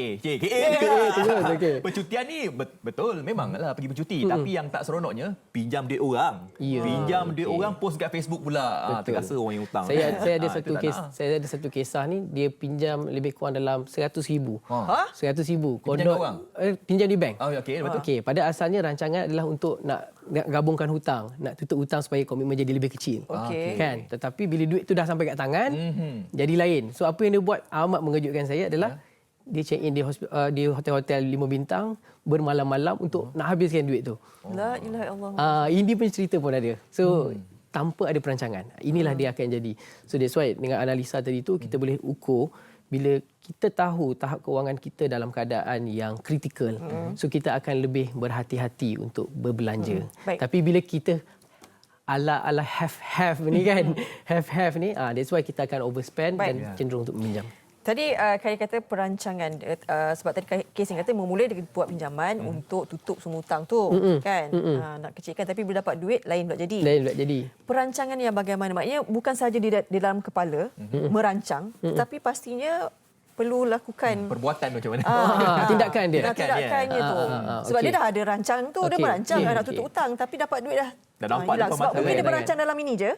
S3: percutian ni betul memanglah pergi bercuti, tapi yang tak seronoknya pinjam duit orang. Pinjam duit orang, post kat Facebook pula. Terasa orang yang hutang.
S9: Saya ada satu kisah ni, dia pinjam lebih kurang dalam 100,000. 100,000
S3: pinjam orang?
S9: Pinjam di bank.
S3: Okey, betul.
S9: Okey, pada asalnya rancangan adalah untuk nak gabungkan hutang, nak tutup hutang supaya komitmen jadi lebih kecil. Kan? Tetapi bila duit tu dah sampai kat tangan, jadi lain. So apa yang dia buat amat mengejutkan saya adalah dia check in di hotel-hotel 5 bintang bermalam-malam untuk nak habiskan duit tu.
S1: La ilaha illallah.
S9: Ini pun cerita pun ada. So tanpa ada perancangan, inilah dia akan jadi. So that's why dengan analisa tadi tu kita boleh ukur bila kita tahu tahap kewangan kita dalam keadaan yang kritikal, so kita akan lebih berhati-hati untuk berbelanja. Tapi bila kita ala have ni kan, have ni, that's why kita akan overspend dan cenderung untuk meminjam.
S1: Tadi Khairi kata perancangan, sebab tadi kes yang kata memulai dengan buat pinjaman untuk tutup semua hutang tu kan, nak kecilkan, tapi bila dapat duit lain pula jadi. Perancangan yang bagaimana, maknanya bukan sahaja di dalam kepala merancang, tetapi pastinya perlu lakukan
S3: perbuatan macam mana,
S1: tindakannya tu. Sebab dia dah ada rancang tu, dia merancang nak tutup hutang, tapi dapat duit dah
S3: nampak
S1: hilang. Sebab mungkin dia merancang dalam ini je.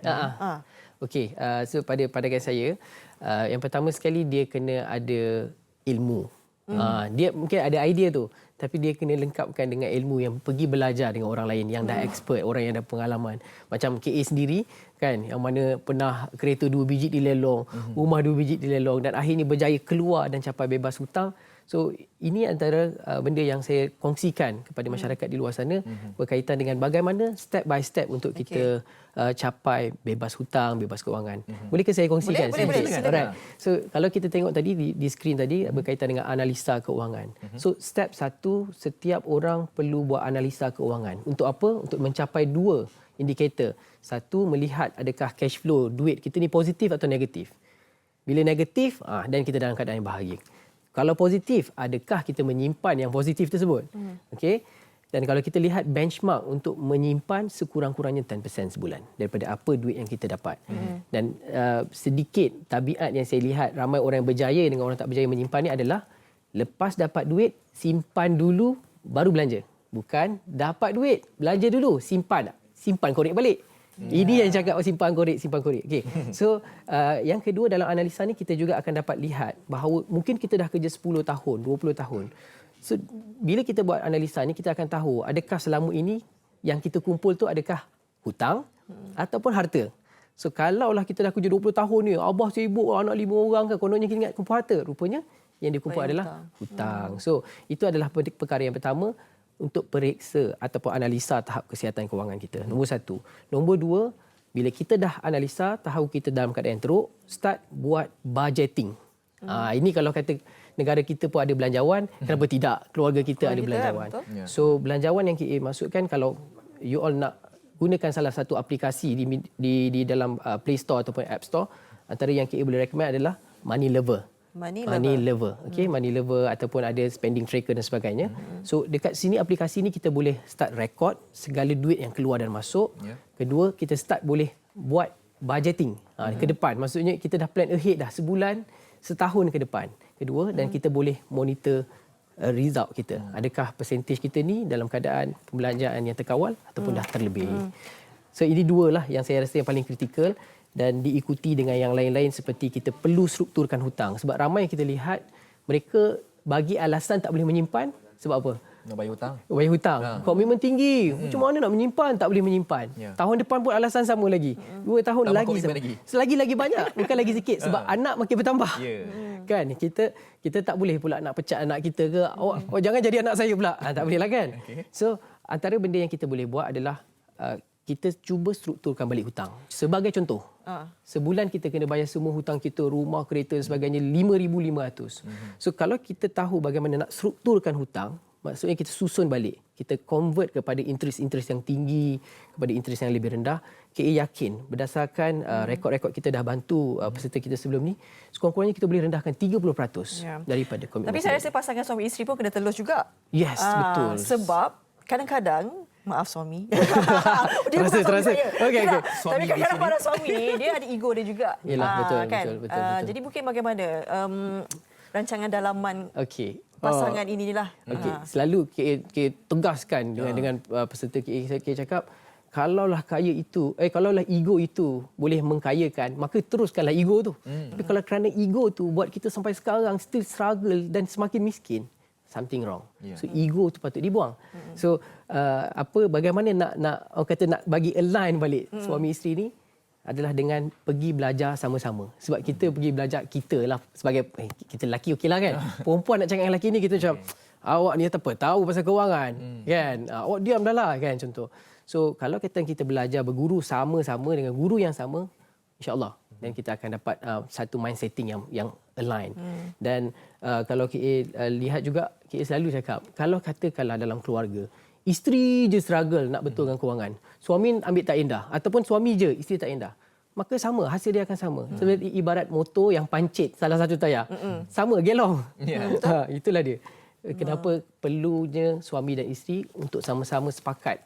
S9: Okey, so pada pandangan saya, yang pertama sekali dia kena ada ilmu. Dia mungkin ada idea tu, tapi dia kena lengkapkan dengan ilmu yang pergi belajar dengan orang lain yang dah expert, orang yang dah pengalaman. Macam KA sendiri kan, yang mana pernah kereta 2 biji dilelong, rumah 2 biji dilelong dan akhirnya berjaya keluar dan capai bebas hutang. So ini antara benda yang saya kongsikan kepada masyarakat di luar sana berkaitan dengan bagaimana step by step untuk kita capai bebas hutang, bebas kewangan. Bolehkah saya kongsikan?
S1: Boleh.
S9: Alright. So kalau kita tengok tadi di skrin tadi berkaitan dengan analisa keuangan. So step 1, setiap orang perlu buat analisa keuangan. Untuk apa? Untuk mencapai 2, indikator. Satu, melihat adakah cash flow duit kita ni positif atau negatif. Bila negatif, dan kita dalam keadaan yang bahagia. Kalau positif, adakah kita menyimpan yang positif tersebut? Okey. Dan kalau kita lihat benchmark untuk menyimpan sekurang-kurangnya 10% sebulan daripada apa duit yang kita dapat. Dan sedikit tabiat yang saya lihat ramai orang yang berjaya dengan orang tak berjaya menyimpan ni adalah lepas dapat duit, simpan dulu baru belanja. Bukan dapat duit, belanja dulu, simpan korek balik. Ini yang cakap simpan korek. Okay. So, yang kedua dalam analisa ni kita juga akan dapat lihat bahawa mungkin kita dah kerja 10 tahun, 20 tahun. So, bila kita buat analisa ni, kita akan tahu adakah selama ini yang kita kumpul tu adakah hutang ataupun harta. So, kalaulah kita dah kerja 20 tahun ni, abah sibuk, anak 5 orang kan, kononnya kita ingat kumpul harta. Rupanya yang dikumpul adalah hutang. So, itu adalah perkara yang pertama untuk periksa ataupun analisa tahap kesihatan kewangan kita. Nombor satu. Nombor dua, bila kita dah analisa, tahu kita dalam keadaan yang teruk, start buat budgeting. Ini kalau kata negara kita pun ada belanjawan, kenapa tidak keluarga kita ada belanjawan? So belanjawan yang KA masukkan, kalau you all nak gunakan salah satu aplikasi di dalam Play Store ataupun App Store, antara yang KA boleh recommend adalah Money Lover. Money Lover. Okay, Money Lover ataupun ada spending tracker dan sebagainya. So dekat sini aplikasi ni kita boleh start record segala duit yang keluar dan masuk. Kedua, kita start boleh buat budgeting ke depan. Maksudnya kita dah plan ahead dah sebulan, setahun ke depan. Kedua, dan kita boleh monitor result kita. Adakah percentage kita ni dalam keadaan pembelanjaan yang terkawal ataupun dah terlebih. So ini dua lah yang saya rasa yang paling kritikal, dan diikuti dengan yang lain-lain seperti kita perlu strukturkan hutang. Sebab ramai yang kita lihat mereka bagi alasan tak boleh menyimpan sebab apa?
S3: Nak bayar hutang.
S9: Bayar hutang. Komitmen tinggi. Macam mana nak menyimpan? Tak boleh menyimpan. Tahun depan pun alasan sama lagi. 2 tahun lagi. Selagi-lagi banyak. Bukan lagi sikit. Sebab anak makin bertambah. Kan? Kita tak boleh pula nak pecat anak kita ke. Jangan jadi anak saya pula. Tak boleh lah kan? So, antara benda yang kita boleh buat adalah kita cuba strukturkan balik hutang. Sebagai contoh, sebulan kita kena bayar semua hutang kita, rumah, kereta dan sebagainya, 5,500. So, kalau kita tahu bagaimana nak strukturkan hutang, maksudnya kita susun balik. Kita convert kepada interest yang tinggi, kepada interest yang lebih rendah. KA yakin berdasarkan rekod-rekod kita dah bantu peserta kita sebelum ni, sekurang-kurangnya kita boleh rendahkan 30% daripada komitmen.
S1: Tapi saya rasa pasangan suami isteri pun kena telus juga.
S9: Yes, betul.
S1: Sebab kadang-kadang, maaf suami. Dia
S9: terasa. Okey.
S1: Tapi kadang-kadang para suami ni, dia ada ego dia juga.
S9: Yalah, betul.
S1: Jadi mungkin bagaimana rancangan dalaman pasangan inilah.
S9: Selalu KA tegaskan dengan peserta KA cakap, kalaulah ego itu boleh mengkayakan, maka teruskanlah ego tu. Tapi kalau kerana ego tu buat kita sampai sekarang still struggle dan semakin miskin, something wrong. So ego tu patut dibuang. So bagaimana nak bagi align balik suami isteri ni adalah dengan pergi belajar sama-sama. Sebab kita pergi belajar, kita lah sebagai kita lelaki okeylah kan. Perempuan nak cakap dengan lelaki ni kita macam awak ni apa tahu pasal kewangan kan. Awak diam dah lah kan, contoh. So kalau kita belajar berguru sama-sama dengan guru yang sama, insya-Allah, dan kita akan dapat satu mind setting yang align. Dan kalau KA lihat juga, KA selalu cakap, kalau katakanlah dalam keluarga isteri je struggle nak betulkan kewangan, suami ambil tak indah, ataupun suami je isteri tak indah, maka sama, hasil dia akan sama. Seperti ibarat motor yang pancit salah satu tayar. Sama, gelong. Itulah dia. Kenapa perlunya suami dan isteri untuk sama-sama sepakat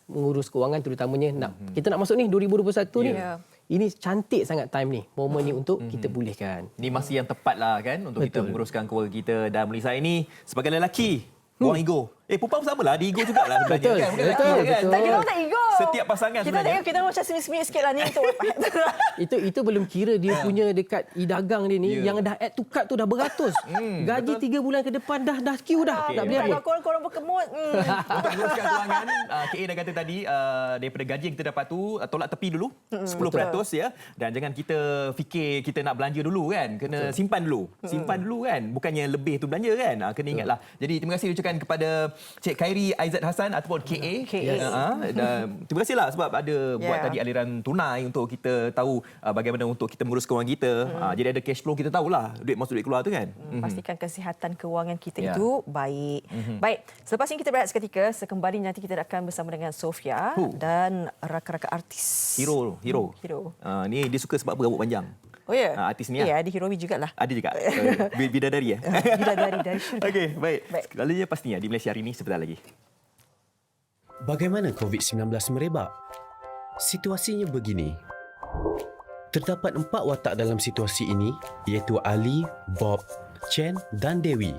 S9: mengurus kewangan, terutamanya kita nak masuk ni 2021 ni. Ini cantik sangat time ni, momen ni untuk kita pulihkan.
S3: Ini masa yang tepat lah kan untuk kita menguruskan keluarga kita. Dan Melissa ini sebagai lelaki, buang ego. Perempuan pun samalah, ada ego jugalah sebenarnya.
S9: Betul,
S3: kan?
S9: betul.
S1: Tak, kita orang tak ego.
S3: Setiap pasangan sebenarnya.
S1: Kita macam semit-semit sikit lah ni untuk
S9: itu belum kira dia punya dekat e-dagang dia ni yang dah add to cart tu dah beratus. Gaji 3 bulan ke depan dah queue dah. Tak boleh apa.
S1: Korang berkemut.
S3: Untuk menguruskan kewangan, KA dah kata tadi, daripada gaji yang kita dapat tu, tolak tepi dulu 10% ya. Dan jangan kita fikir kita nak belanja dulu kan. Kena simpan dulu. Simpan dulu kan. Bukannya lebih tu belanja kan. Kena ingatlah. Jadi terima kasih ucapkan kepada Cik Khairi Aizat Hassan ataupun KA. Dan terima kasihlah sebab ada buat tadi aliran tunai untuk kita tahu bagaimana untuk kita menguruskan wang kita. Jadi ada cash flow, kita tahulah duit masuk duit keluar tu kan.
S1: Pastikan kesihatan kewangan kita itu baik. Baik, selepas ini kita berehat seketika. Sekembali nanti kita akan bersama dengan Sofia dan rakan-rakan artis.
S3: Hero. Ni dia suka sebab berambut panjang.
S1: Oh ya?
S3: Artis ni
S1: Ya, ada Hiromi jugalah.
S3: Ada juga. Bidadari
S1: Bidadari dari syurga.
S3: Okey, baik. Segalanya pastinya di Malaysia hari ini sebentar lagi.
S4: Bagaimana COVID-19 merebak? Situasinya begini. Terdapat 4 watak dalam situasi ini, iaitu Ali, Bob, Chen dan Dewi.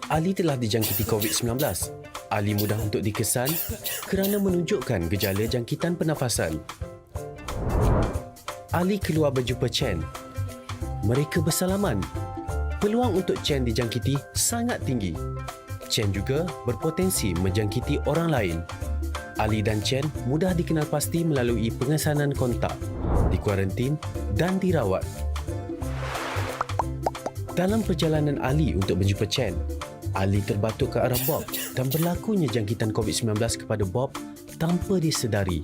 S4: Ali telah dijangkiti COVID-19. Ali mudah untuk dikesan kerana menunjukkan gejala jangkitan pernafasan. Ali keluar berjumpa Chen. Mereka bersalaman. Peluang untuk Chen dijangkiti sangat tinggi. Chen juga berpotensi menjangkiti orang lain. Ali dan Chen mudah dikenal pasti melalui pengesanan kontak, dikuarantin dan dirawat. Dalam perjalanan Ali untuk berjumpa Chen, Ali terbatuk ke arah Bob dan berlakunya jangkitan COVID-19 kepada Bob tanpa disedari.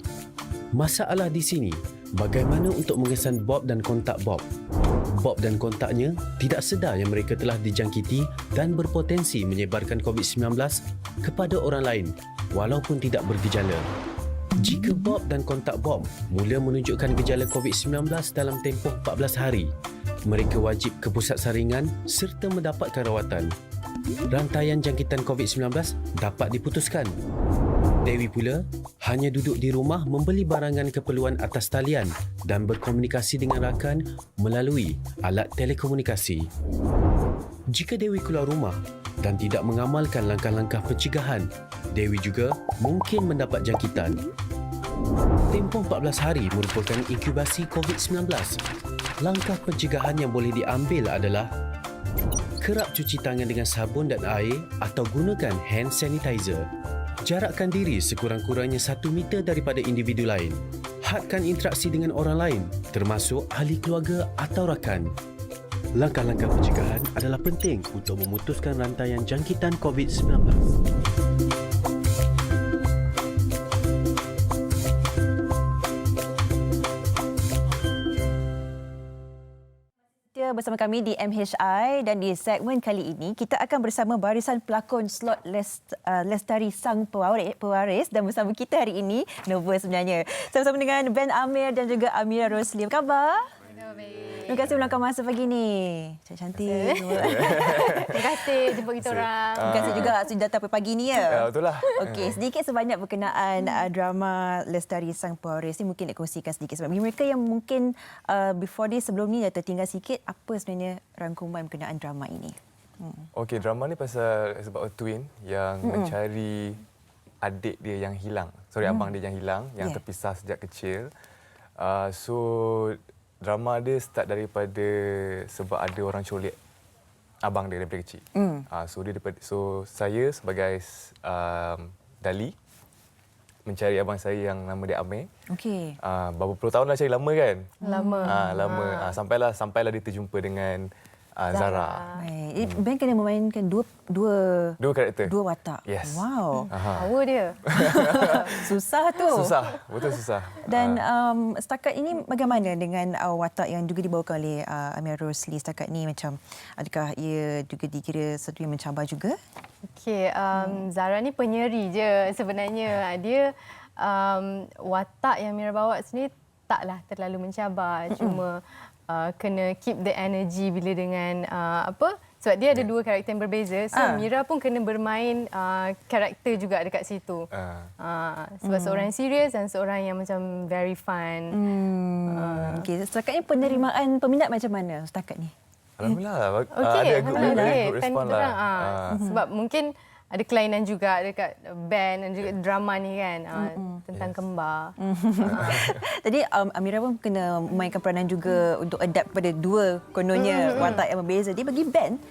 S4: Masalah di sini, bagaimana untuk mengesan Bob dan kontak Bob? Bob dan kontaknya tidak sedar yang mereka telah dijangkiti dan berpotensi menyebarkan COVID-19 kepada orang lain walaupun tidak bergejala. Jika Bob dan kontak Bob mula menunjukkan gejala COVID-19 dalam tempoh 14 hari, mereka wajib ke pusat saringan serta mendapatkan rawatan. Rantaian jangkitan COVID-19 dapat diputuskan. Dewi pula hanya duduk di rumah membeli barangan keperluan atas talian dan berkomunikasi dengan rakan melalui alat telekomunikasi. Jika Dewi keluar rumah dan tidak mengamalkan langkah-langkah pencegahan, Dewi juga mungkin mendapat jangkitan. Tempoh 14 hari merupakan inkubasi COVID-19. Langkah pencegahan yang boleh diambil adalah kerap cuci tangan dengan sabun dan air atau gunakan hand sanitizer. Jarakkan diri sekurang-kurangnya 1 meter daripada individu lain. Hadkan interaksi dengan orang lain, termasuk ahli keluarga atau rakan. Langkah-langkah pencegahan adalah penting untuk memutuskan rantaian jangkitan COVID-19.
S2: Bersama kami di MHI dan di segmen kali ini kita akan bersama barisan pelakon slot Lestari Sang Pewaris dan bersama kita hari ini nervous sebenarnya sama-sama dengan Ben Amir dan juga Amira Rosli. Apa khabar? Terima kasih meluangkan masa pagi ni. Cantik.
S6: Terima kasih jemput kita orang.
S2: Terima kasih juga sudah datang pagi ni ya.
S10: Betul lah.
S2: Okey, sedikit sebanyak berkenaan drama Lestari Sang Pewaris ni mungkin nak kongsikan sedikit sebab mereka yang mungkin before this sebelum ni dah tertinggal sikit, apa sebenarnya rangkuman berkenaan drama ini?
S10: Okey, drama ni pasal sebab twin yang mencari adik dia yang hilang. Abang dia yang hilang, yang terpisah sejak kecil. So drama dia start daripada sebab ada orang colik abang dia daripada kecil. So saya sebagai Dali mencari abang saya yang nama dia Amir.
S2: Okey.
S10: Berapa puluh tahun dah cari, lama kan?
S6: Lama.
S10: Sampailah dia terjumpa dengan Zara.
S2: Baik. Ben kena memainkan dua
S10: karakter.
S2: Dua watak.
S10: Yes.
S2: Wow.
S6: Power dia.
S2: Susah tu.
S10: Betul susah.
S2: Dan setakat ini bagaimana dengan watak yang juga dibawakan oleh Amira Rosli setakat ni, macam adakah ia juga dikira sesuatu yang mencabar juga?
S6: Okey, Zara ni penyeri je sebenarnya. Dia watak yang Mira bawa sendiri taklah terlalu mencabar. Cuma kena keep the energy bila dengan sebab dia ada dua karakter yang berbeza. So Mira pun kena bermain karakter juga dekat situ. Sebab seorang yang serius dan seorang yang macam very fun.
S2: Okey, setakat ni penerimaan peminat macam mana setakat ni?
S10: Alhamdulillah.
S6: Okey,
S10: Ada good respon lah.
S6: Sebab mungkin ada kelainan juga dekat band dan juga drama ni kan, tentang kembar.
S2: Jadi Amira pun kena memainkan peranan juga untuk adapt pada dua kononnya watak yang berbeza. Dia bagi band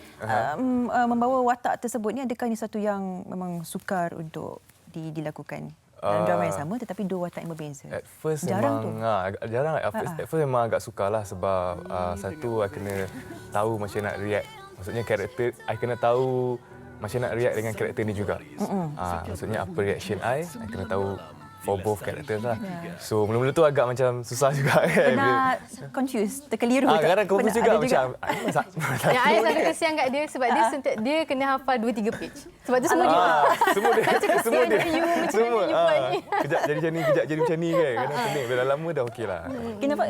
S2: membawa watak tersebut ni, adakah ini satu yang memang sukar untuk dilakukan dalam drama yang sama tetapi dua watak yang berbeza?
S10: At first
S2: jarang
S10: jarang. At first memang agak sukarlah sebab satu I kena tahu macam nak react. Maksudnya karakter I kena tahu macam nak react dengan karakter ni juga. Maksudnya apa reaction I kena tahu for both characters lah. So mula-mula tu agak macam susah juga kan.
S2: Pernah confused, terkeliru tak?
S10: Kadang confused juga macam
S11: yang saya selalu kesian kat dia sebab dia kena hafal 2-3 page. Sebab tu semua dia.
S10: Semua dia.
S11: Semua.
S10: Kejap jadi macam ni, kejap jadi macam ni kan. Kadang pening. Dah lama dah okey lah.
S2: Kenapa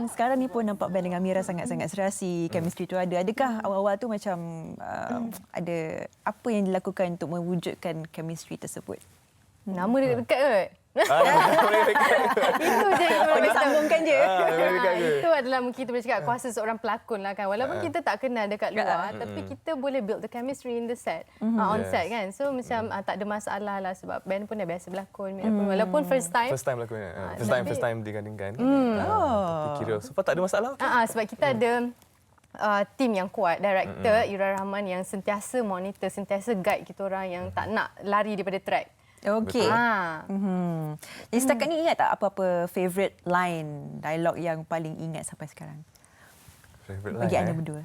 S2: sekarang ni pun nampak Ben dengan Mira sangat-sangat serasi, chemistry tu ada. Adakah awal-awal tu macam ada apa yang dilakukan untuk mewujudkan chemistry tersebut?
S11: Nama dia dekat kot. Itu je yang
S2: boleh sambungkan je.
S11: Itu adalah mungkin kita boleh cakap kuasa seorang pelakon lah kan. Walaupun kita tak kenal dekat luar, tapi kita boleh build the chemistry in the set, on set kan. So macam tak ada masalah lah sebab Ben pun dah biasa berlakon. Walaupun first time berlakon. First time digandingkan. Tapi kira so tak ada masalah. Sebab kita ada tim yang kuat, director Ira Rahman yang sentiasa monitor, sentiasa guide kita orang yang tak nak lari daripada track.
S2: Okey. Jadi setakat ni ingat tak apa-apa favourite line, dialog yang paling ingat sampai sekarang?
S10: Favourite
S2: line bagi anda berdua.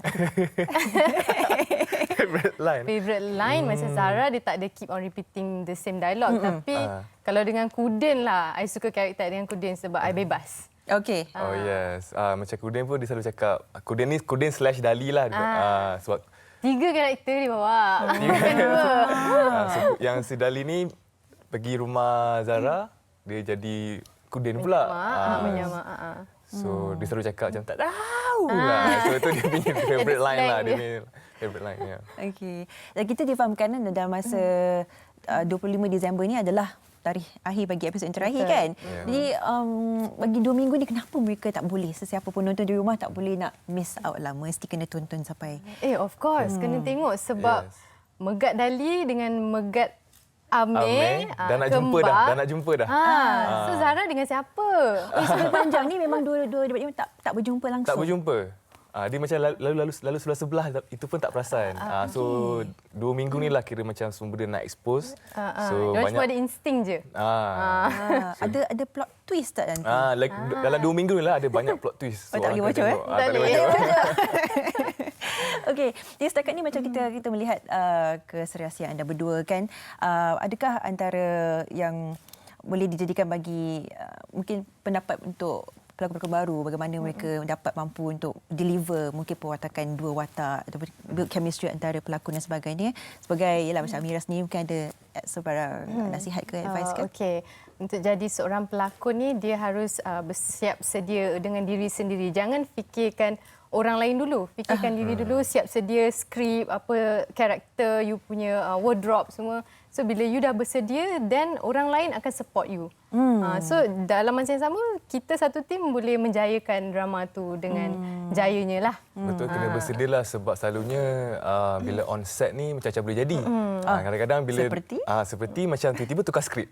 S10: Favourite line
S11: macam Zara dia tak ada keep on repeating the same dialogue, tapi kalau dengan Kudin lah, I suka karakter dengan Kudin sebab I bebas.
S2: Okey.
S10: Oh yes. Macam Kudin pun dia selalu cakap Kudin slash Dali lah. Sebab
S11: 3 karakter dia bawa.
S10: Yang si Dali ni pergi rumah Zara, dia jadi Kudin pula. So dia selalu cakap macam tak tahu lah. So itu dia punya favourite line lah. Dia punya favourite line.
S2: Okey. Dan kita difahamkan dalam masa 25 Disember ni adalah tarikh akhir bagi episod yang terakhir kan. Jadi bagi 2 minggu ni kenapa mereka tak boleh, sesiapa pun nonton di rumah tak boleh nak miss out lah, mesti kena tonton sampai.
S11: Of course, kena tengok sebab Megat Dali dengan Megat Amir
S10: dah nak jumpa dah.
S11: So Zara dengan siapa?
S2: Sebelum panjang ni memang dua-dua tak berjumpa langsung.
S10: Tak berjumpa. Dia macam lalu sebelah itu pun tak perasan. So 2 minggu ni lah kira macam semua benda nak expose. So
S11: dia cuma ada insting je.
S2: Ada plot twist tak nanti?
S10: Dalam 2 minggu ni lah ada banyak plot twist.
S2: Tak boleh bocor
S10: tak boleh bocor.
S2: Okey, jadi setakat ni macam kita melihat keserasian anda berdua kan. Adakah antara yang boleh dijadikan bagi mungkin pendapat untuk pelakon-pelakon baru, bagaimana mereka dapat mampu untuk deliver mungkin perwatakan dua watak atau build chemistry antara pelakon dan sebagainya. Sebagai ialah macam Amira sendiri mungkin ada sebarang nasihat ke advice ke?
S11: Okey. Untuk jadi seorang pelakon ni dia harus bersiap sedia dengan diri sendiri. Jangan fikirkan orang lain dulu. Fikirkan diri dulu, siap sedia skrip, apa karakter, you punya wardrobe semua. So bila you dah bersedia, then orang lain akan support you. So dalam masa yang sama, kita satu tim boleh menjayakan drama tu dengan jayanya lah.
S10: Betul, kena bersedialah sebab selalunya bila on set ni macam-macam boleh jadi. Kadang-kadang bila seperti macam tiba-tiba tukar skrip.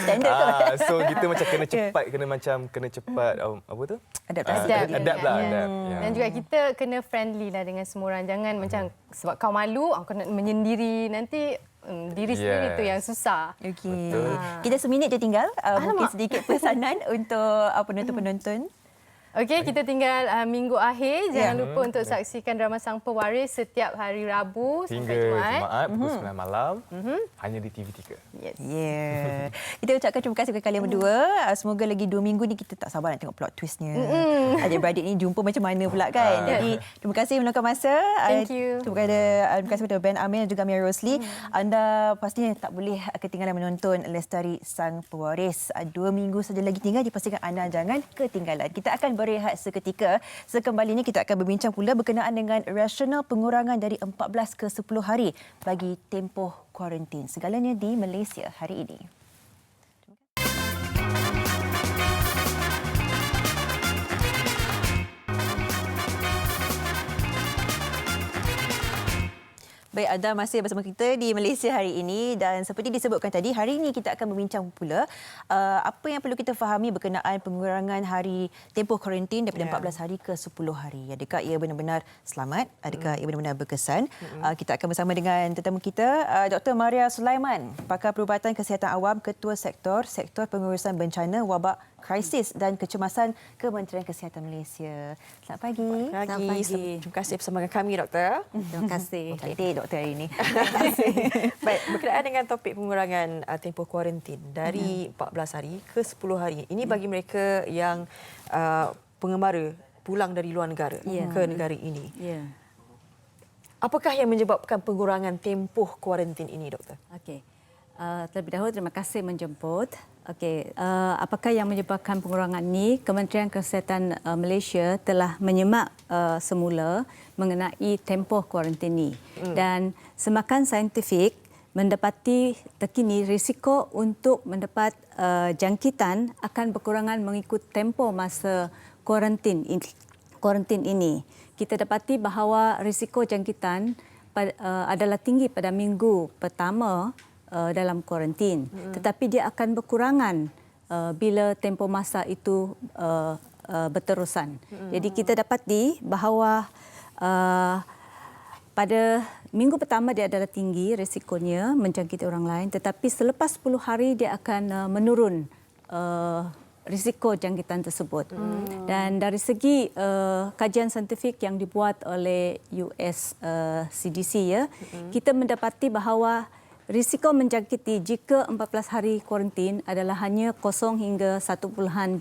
S2: Standard tu.
S10: So kita macam kena cepat apa tu? Adapt lah.
S11: Dan juga kita kena friendly lah dengan semua orang. Jangan macam sebab kau malu, kau nak menyendiri, nanti diri sendiri tu yang susah.
S2: Okey. Kita seminit je tinggal. Mungkin sedikit pesanan untuk penonton-penonton.
S11: Okey, kita tinggal minggu akhir. Jangan lupa untuk saksikan drama Sang Pewaris setiap hari Rabu
S10: hingga Jumaat pukul 9 malam hanya di TV3.
S11: Yes.
S2: Kita ucapkan terima kasih kepada kalian berdua. Semoga lagi 2 minggu ni kita tak sabar nak tengok plot twistnya. Adik-beradik ni jumpa macam mana pula kan. Jadi terima kasih meluangkan masa.
S11: Thank you.
S2: Terima kasih kepada Ben Amir dan juga Mia Rosli. Anda pastinya tak boleh ketinggalan menonton Lestari Sang Pewaris. 2 minggu saja lagi tinggal, dipastikan anda jangan ketinggalan. Kita akan berehat seketika. Sekembalinya kita akan berbincang pula berkenaan dengan rasional pengurangan dari 14 ke 10 hari bagi tempoh kuarantin. Segalanya di Malaysia hari ini. Baik, anda masih bersama kita di Malaysia hari ini dan seperti disebutkan tadi, hari ini kita akan berbincang pula apa yang perlu kita fahami berkenaan pengurangan hari tempoh kuarantin daripada 14 hari ke 10 hari. Adakah ia benar-benar selamat? Adakah ia benar-benar berkesan? Kita akan bersama dengan tetamu kita, Dr. Maria Sulaiman, pakar perubatan kesihatan awam, Ketua Sektor Pengurusan Bencana Wabak Krisis dan Kecemasan Kementerian Kesihatan Malaysia. Selamat pagi.
S1: Selamat pagi. Terima kasih bersama dengan kami, Doktor.
S2: Terima kasih. Cantik Doktor hari ini.
S1: Baik, berkenaan dengan topik pengurangan tempoh kuarantin dari 14 hari ke 10 hari. Ini bagi mereka yang pengembara pulang dari luar negara ke negara ini. Apakah yang menyebabkan pengurangan tempoh kuarantin ini, Doktor?
S12: Okey. Terlebih dahulu terima kasih menjemput. Okey, apakah yang menyebabkan pengurangan ini? Kementerian Kesihatan Malaysia telah menyemak semula mengenai tempoh kuarantin ini. Dan semakan saintifik mendapati terkini risiko untuk mendapat jangkitan akan berkurangan mengikut tempoh masa kuarantin ini. Kita dapati bahawa risiko jangkitan adalah tinggi pada minggu pertama dalam kuarantin. Tetapi dia akan berkurangan bila tempoh masa itu berterusan. Jadi kita dapati bahawa pada minggu pertama dia adalah tinggi risikonya menjangkiti orang lain. Tetapi selepas 10 hari dia akan menurun risiko jangkitan tersebut. Dan dari segi kajian saintifik yang dibuat oleh US CDC kita mendapati bahawa risiko menjangkiti jika 14 hari kuarantin adalah hanya 0 hingga 1.2%.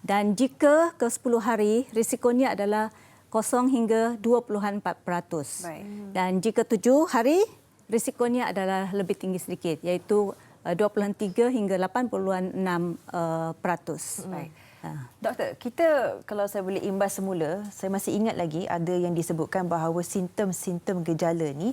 S12: Dan jika ke 10 hari risikonya adalah 0 hingga 2.4%. Dan jika 7 hari risikonya adalah lebih tinggi sedikit iaitu 23 hingga 86%.
S2: Baik. Doktor, kita kalau saya boleh imbas semula, saya masih ingat lagi ada yang disebutkan bahawa simptom-simptom gejala ni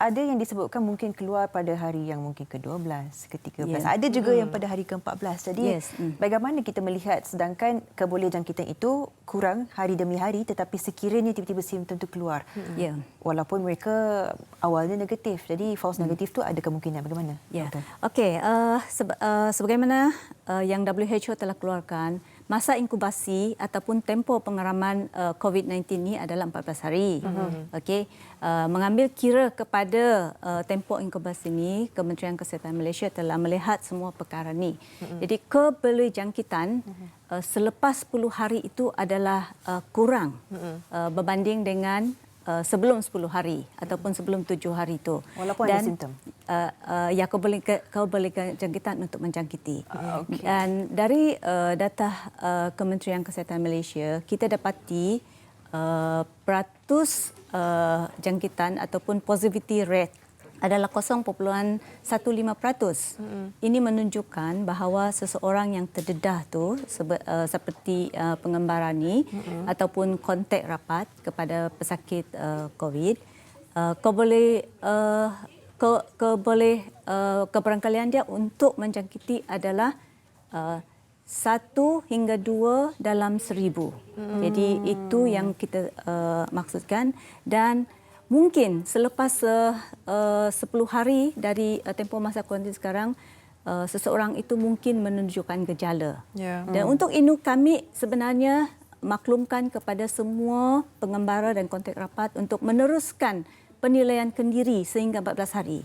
S2: ada yang disebutkan mungkin keluar pada hari yang mungkin ke-12, ke-13. Ada juga yang pada hari ke-14. Jadi bagaimana kita melihat sedangkan keboleh jangkitan itu kurang hari demi hari tetapi sekiranya tiba-tiba simptom itu keluar. Walaupun mereka awalnya negatif. Jadi false negatif tu ada kemungkinan bagaimana?
S12: Okey, sebagaimana yang WHO telah keluarkan, masa inkubasi ataupun tempoh pengaraman COVID-19 ini adalah 14 hari. Okey, mengambil kira kepada tempoh inkubasi ini, Kementerian Kesihatan Malaysia telah melihat semua perkara ini. Jadi keboleh jangkitan selepas 10 hari itu adalah kurang berbanding dengan sebelum 10 hari ataupun sebelum 7 hari itu.
S2: Walaupun ada simptom.
S12: Ya, kau boleh jangkitan untuk menjangkiti. Dan dari data Kementerian Kesihatan Malaysia, kita dapati peratus jangkitan ataupun positivity rate adalah 0.15%. Ini menunjukkan bahawa seseorang yang terdedah tu seperti pengembara ni ataupun kontak rapat kepada pesakit COVID, keberangkalian dia untuk menjangkiti adalah 1 hingga 2 dalam 1,000. Jadi itu yang kita maksudkan. Dan mungkin selepas 10 hari dari tempoh masa kuarantin sekarang, seseorang itu mungkin menunjukkan gejala. Dan untuk ini kami sebenarnya maklumkan kepada semua pengembara dan kontak rapat untuk meneruskan penilaian kendiri sehingga 14 hari.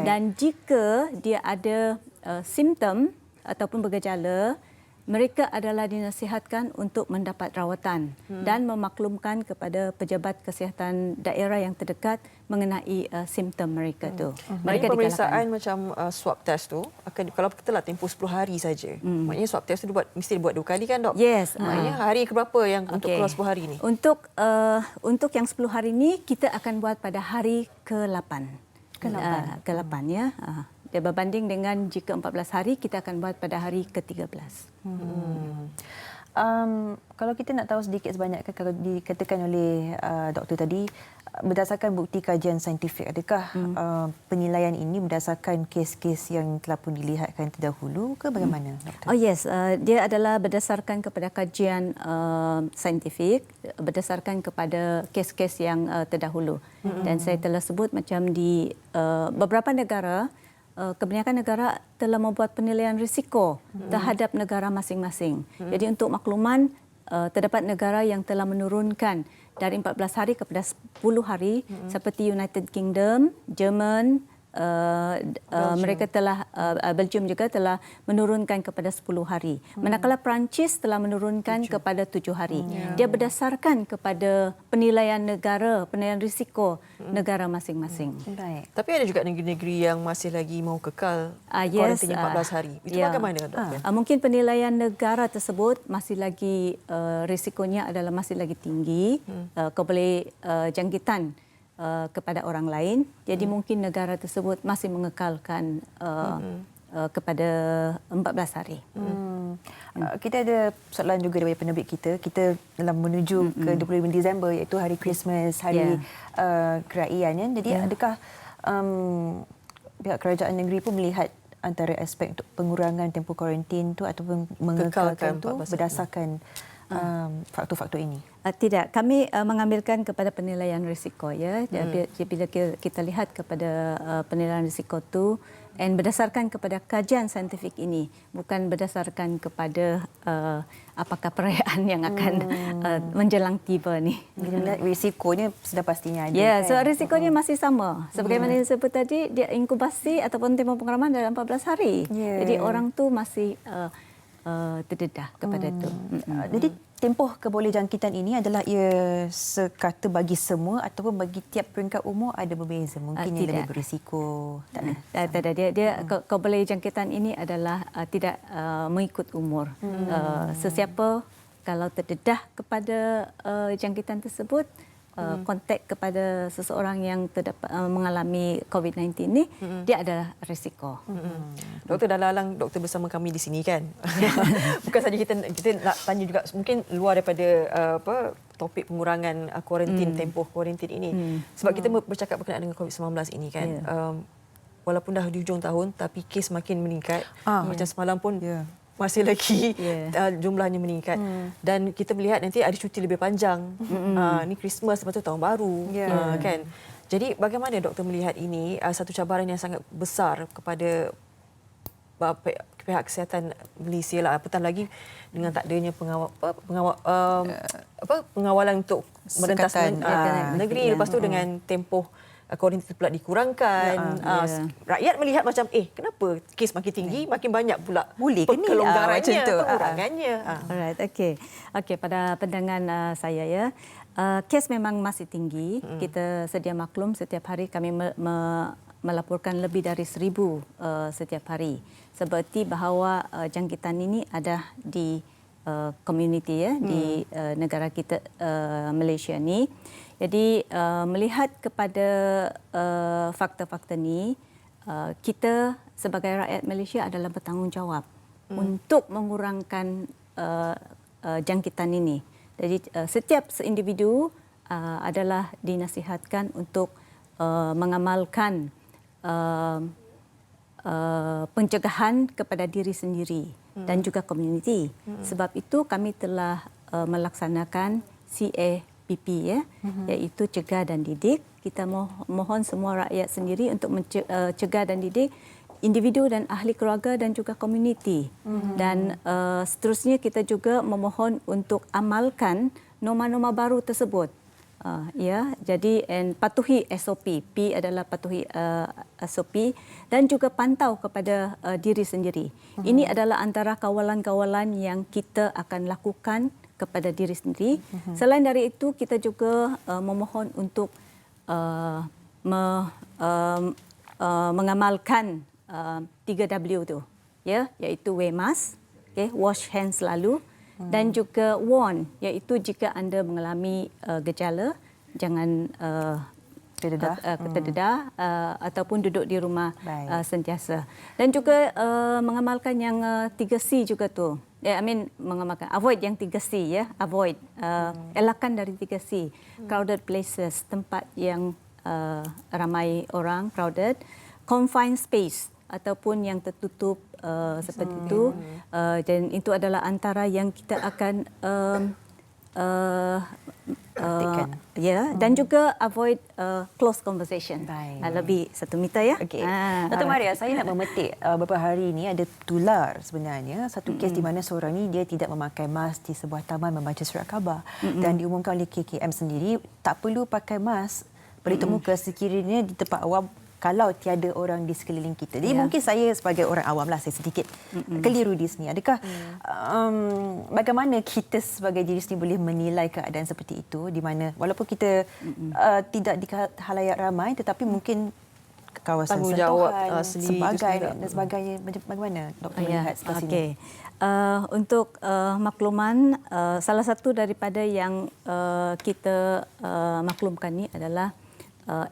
S12: Dan jika dia ada simptom ataupun bergejala, mereka adalah dinasihatkan untuk mendapat rawatan dan memaklumkan kepada pejabat kesihatan daerah yang terdekat mengenai simptom mereka tu.
S1: Mereka pemeriksaan macam swab test tu akan kalau katalah tempoh 10 hari saja. Maknanya swab test tu mesti dibuat 2 kali kan, Dok?
S12: Yes.
S1: Maknanya hari ke berapa yang untuk keluar 10 hari ni?
S12: Untuk yang 10 hari ni kita akan buat pada hari ke-8. Ke-8 ya. Dia berbanding dengan jika 14 hari, kita akan buat pada hari ke-13.
S2: Kalau kita nak tahu sedikit sebanyak, kalau dikatakan oleh doktor tadi, berdasarkan bukti kajian saintifik, adakah penilaian ini berdasarkan kes-kes yang telah pun dilihatkan terdahulu ke bagaimana, doktor?
S12: Oh yes, dia adalah berdasarkan kepada kajian saintifik, berdasarkan kepada kes-kes yang terdahulu. Dan saya telah sebut macam di beberapa negara, kebanyakan negara telah membuat penilaian risiko terhadap negara masing-masing. Jadi untuk makluman, terdapat negara yang telah menurunkan dari 14 hari kepada 10 hari seperti United Kingdom, Jerman, mereka telah Belgium juga telah menurunkan kepada 10 hari. Manakala Perancis telah menurunkan kepada 7 hari. Dia berdasarkan kepada penilaian negara, penilaian risiko negara masing-masing.
S1: Baik. Tapi ada juga negeri-negeri yang masih lagi mau kekal kuarantin 14 hari. Itu bagaimana, Doktor?
S12: Mungkin penilaian negara tersebut masih lagi risikonya adalah masih lagi tinggi, boleh jangkitan kepada orang lain. Jadi mungkin negara tersebut masih mengekalkan kepada 14 hari.
S2: Kita ada soalan juga daripada penerbit kita. Kita dalam menuju ke 25 Disember iaitu hari Christmas, hari kerajaan. Jadi adakah pihak kerajaan negeri pun melihat antara aspek untuk pengurangan tempoh kuarantin tu ataupun mengekalkan tu berdasarkan faktor-faktor ini?
S12: Tidak, kami mengambilkan kepada penilaian risiko ya. Bila kita lihat kepada penilaian risiko itu dan berdasarkan kepada kajian saintifik ini, bukan berdasarkan kepada apakah perayaan yang akan menjelang tiba ni.
S2: Risikonya sudah pastinya ada.
S12: Ya, so risikonya masih sama. Sebagaimana yang disebut tadi, dia inkubasi ataupun tempoh pengaraman dalam 14 hari. Jadi orang tu masih terdedah kepada itu.
S2: Jadi tempoh kebolehjangkitan ini adalah ia sekata bagi semua ataupun bagi tiap peringkat umur ada berbeza. Mungkin yang lebih berisiko.
S12: Tak ada. Dia kebolehjangkitan ini adalah tidak mengikut umur. Sesiapa kalau terdedah kepada jangkitan tersebut, kontak kepada seseorang yang terdapat mengalami COVID-19 ni, dia adalah risiko.
S1: Doktor dah lalang doktor bersama kami di sini kan. Bukan saja kita nak tanya juga mungkin luar daripada topik pengurangan kuarantin, tempoh kuarantin ini. Sebab kita bercakap berkenaan dengan COVID-19 ini kan. Walaupun dah di hujung tahun tapi kes makin meningkat. Macam semalam pun masih lagi jumlahnya meningkat dan kita melihat nanti ada cuti lebih panjang. Ni Christmas, lepas tu tahun baru kan. Jadi bagaimana doktor melihat ini satu cabaran yang sangat besar kepada pihak kesihatan Malaysia lah, apatah lagi dengan tak adanya pengawalan untuk merentas negeri, lepas tu dengan tempoh kuarantin pula dikurangkan. Rakyat melihat macam kenapa kes makin tinggi, makin banyak pula kelonggarannya, pengurangannya.
S12: Alright, okey, pada pandangan saya ya, kes memang masih tinggi. Kita sedia maklum setiap hari kami melaporkan lebih dari 1,000 setiap hari. Seperti bahawa jangkitan ini ada di komuniti di negara kita Malaysia ni. Jadi melihat kepada fakta-fakta ni, kita sebagai rakyat Malaysia adalah bertanggungjawab untuk mengurangkan jangkitan ini. Jadi setiap individu adalah dinasihatkan untuk mengamalkan pencegahan kepada diri sendiri dan juga komuniti. Sebab itu kami telah melaksanakan CAPP iaitu cegah dan didik. Kita mohon semua rakyat sendiri untuk mencegah dan didik individu dan ahli keluarga dan juga komuniti. Dan seterusnya kita juga memohon untuk amalkan norma-norma baru tersebut. Jadi patuhi SOP. P adalah patuhi SOP dan juga pantau kepada diri sendiri. Ini adalah antara kawalan-kawalan yang kita akan lakukan kepada diri sendiri. Selain dari itu, kita juga memohon untuk mengamalkan 3W tu, iaitu wear mask, wash hands selalu. Dan juga warn, iaitu jika anda mengalami gejala, jangan terdedah ataupun duduk di rumah sentiasa. Dan juga mengamalkan yang 3C juga tu. Mengamalkan avoid yang 3C avoid, elakkan dari 3C, crowded places, tempat yang ramai orang, crowded, confined space ataupun yang tertutup seperti itu. Dan itu adalah antara yang kita akan dan juga avoid close conversation. Lebih 1 meter
S2: Dr. Maria, saya nak memetik beberapa hari ini ada tular sebenarnya satu kes di mana seorang ni dia tidak memakai mask di sebuah taman membaca surat khabar dan diumumkan oleh KKM sendiri tak perlu pakai mask pelitup muka sekiranya di tempat awam kalau tiada orang di sekeliling kita. Jadi mungkin saya sebagai orang awam lah, saya sedikit keliru di sini. Adakah bagaimana kita sebagai diri sendiri boleh menilai keadaan seperti itu, di mana walaupun kita tidak di khalayak ramai, tetapi mungkin kawasan sentuhan, sebagainya. Bagaimana Doktor melihat situasi ini?
S12: Untuk makluman, salah satu daripada yang kita maklumkan ni adalah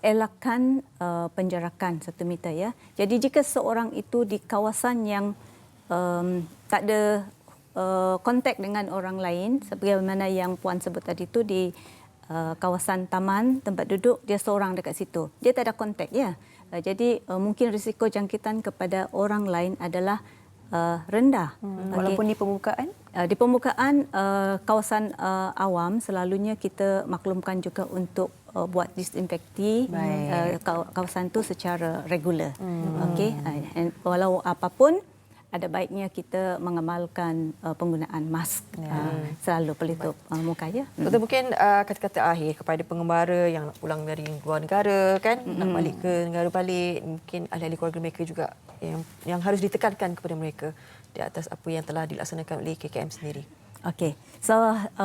S12: elakkan penjarakan 1 meter ya. Jadi jika seorang itu di kawasan yang tak ada kontak dengan orang lain, sebagaimana yang puan sebut tadi itu di kawasan taman tempat duduk, dia seorang dekat situ, dia tak ada kontak ya. Jadi mungkin risiko jangkitan kepada orang lain adalah rendah.
S2: Walaupun di permukaan?
S12: Di permukaan kawasan awam selalunya kita maklumkan juga untuk buat disinfekti kawasan itu secara regular. Okey, walau apapun ada baiknya kita mengamalkan penggunaan mask selalu pelitup muka ya.
S1: Doktor, mungkin kata-kata akhir kepada pengembara yang nak pulang dari luar negara kan, nak balik ke negara balik, mungkin ahli-ahli keluarga mereka juga yang harus ditekankan kepada mereka di atas apa yang telah dilaksanakan oleh KKM sendiri.
S12: Okey. So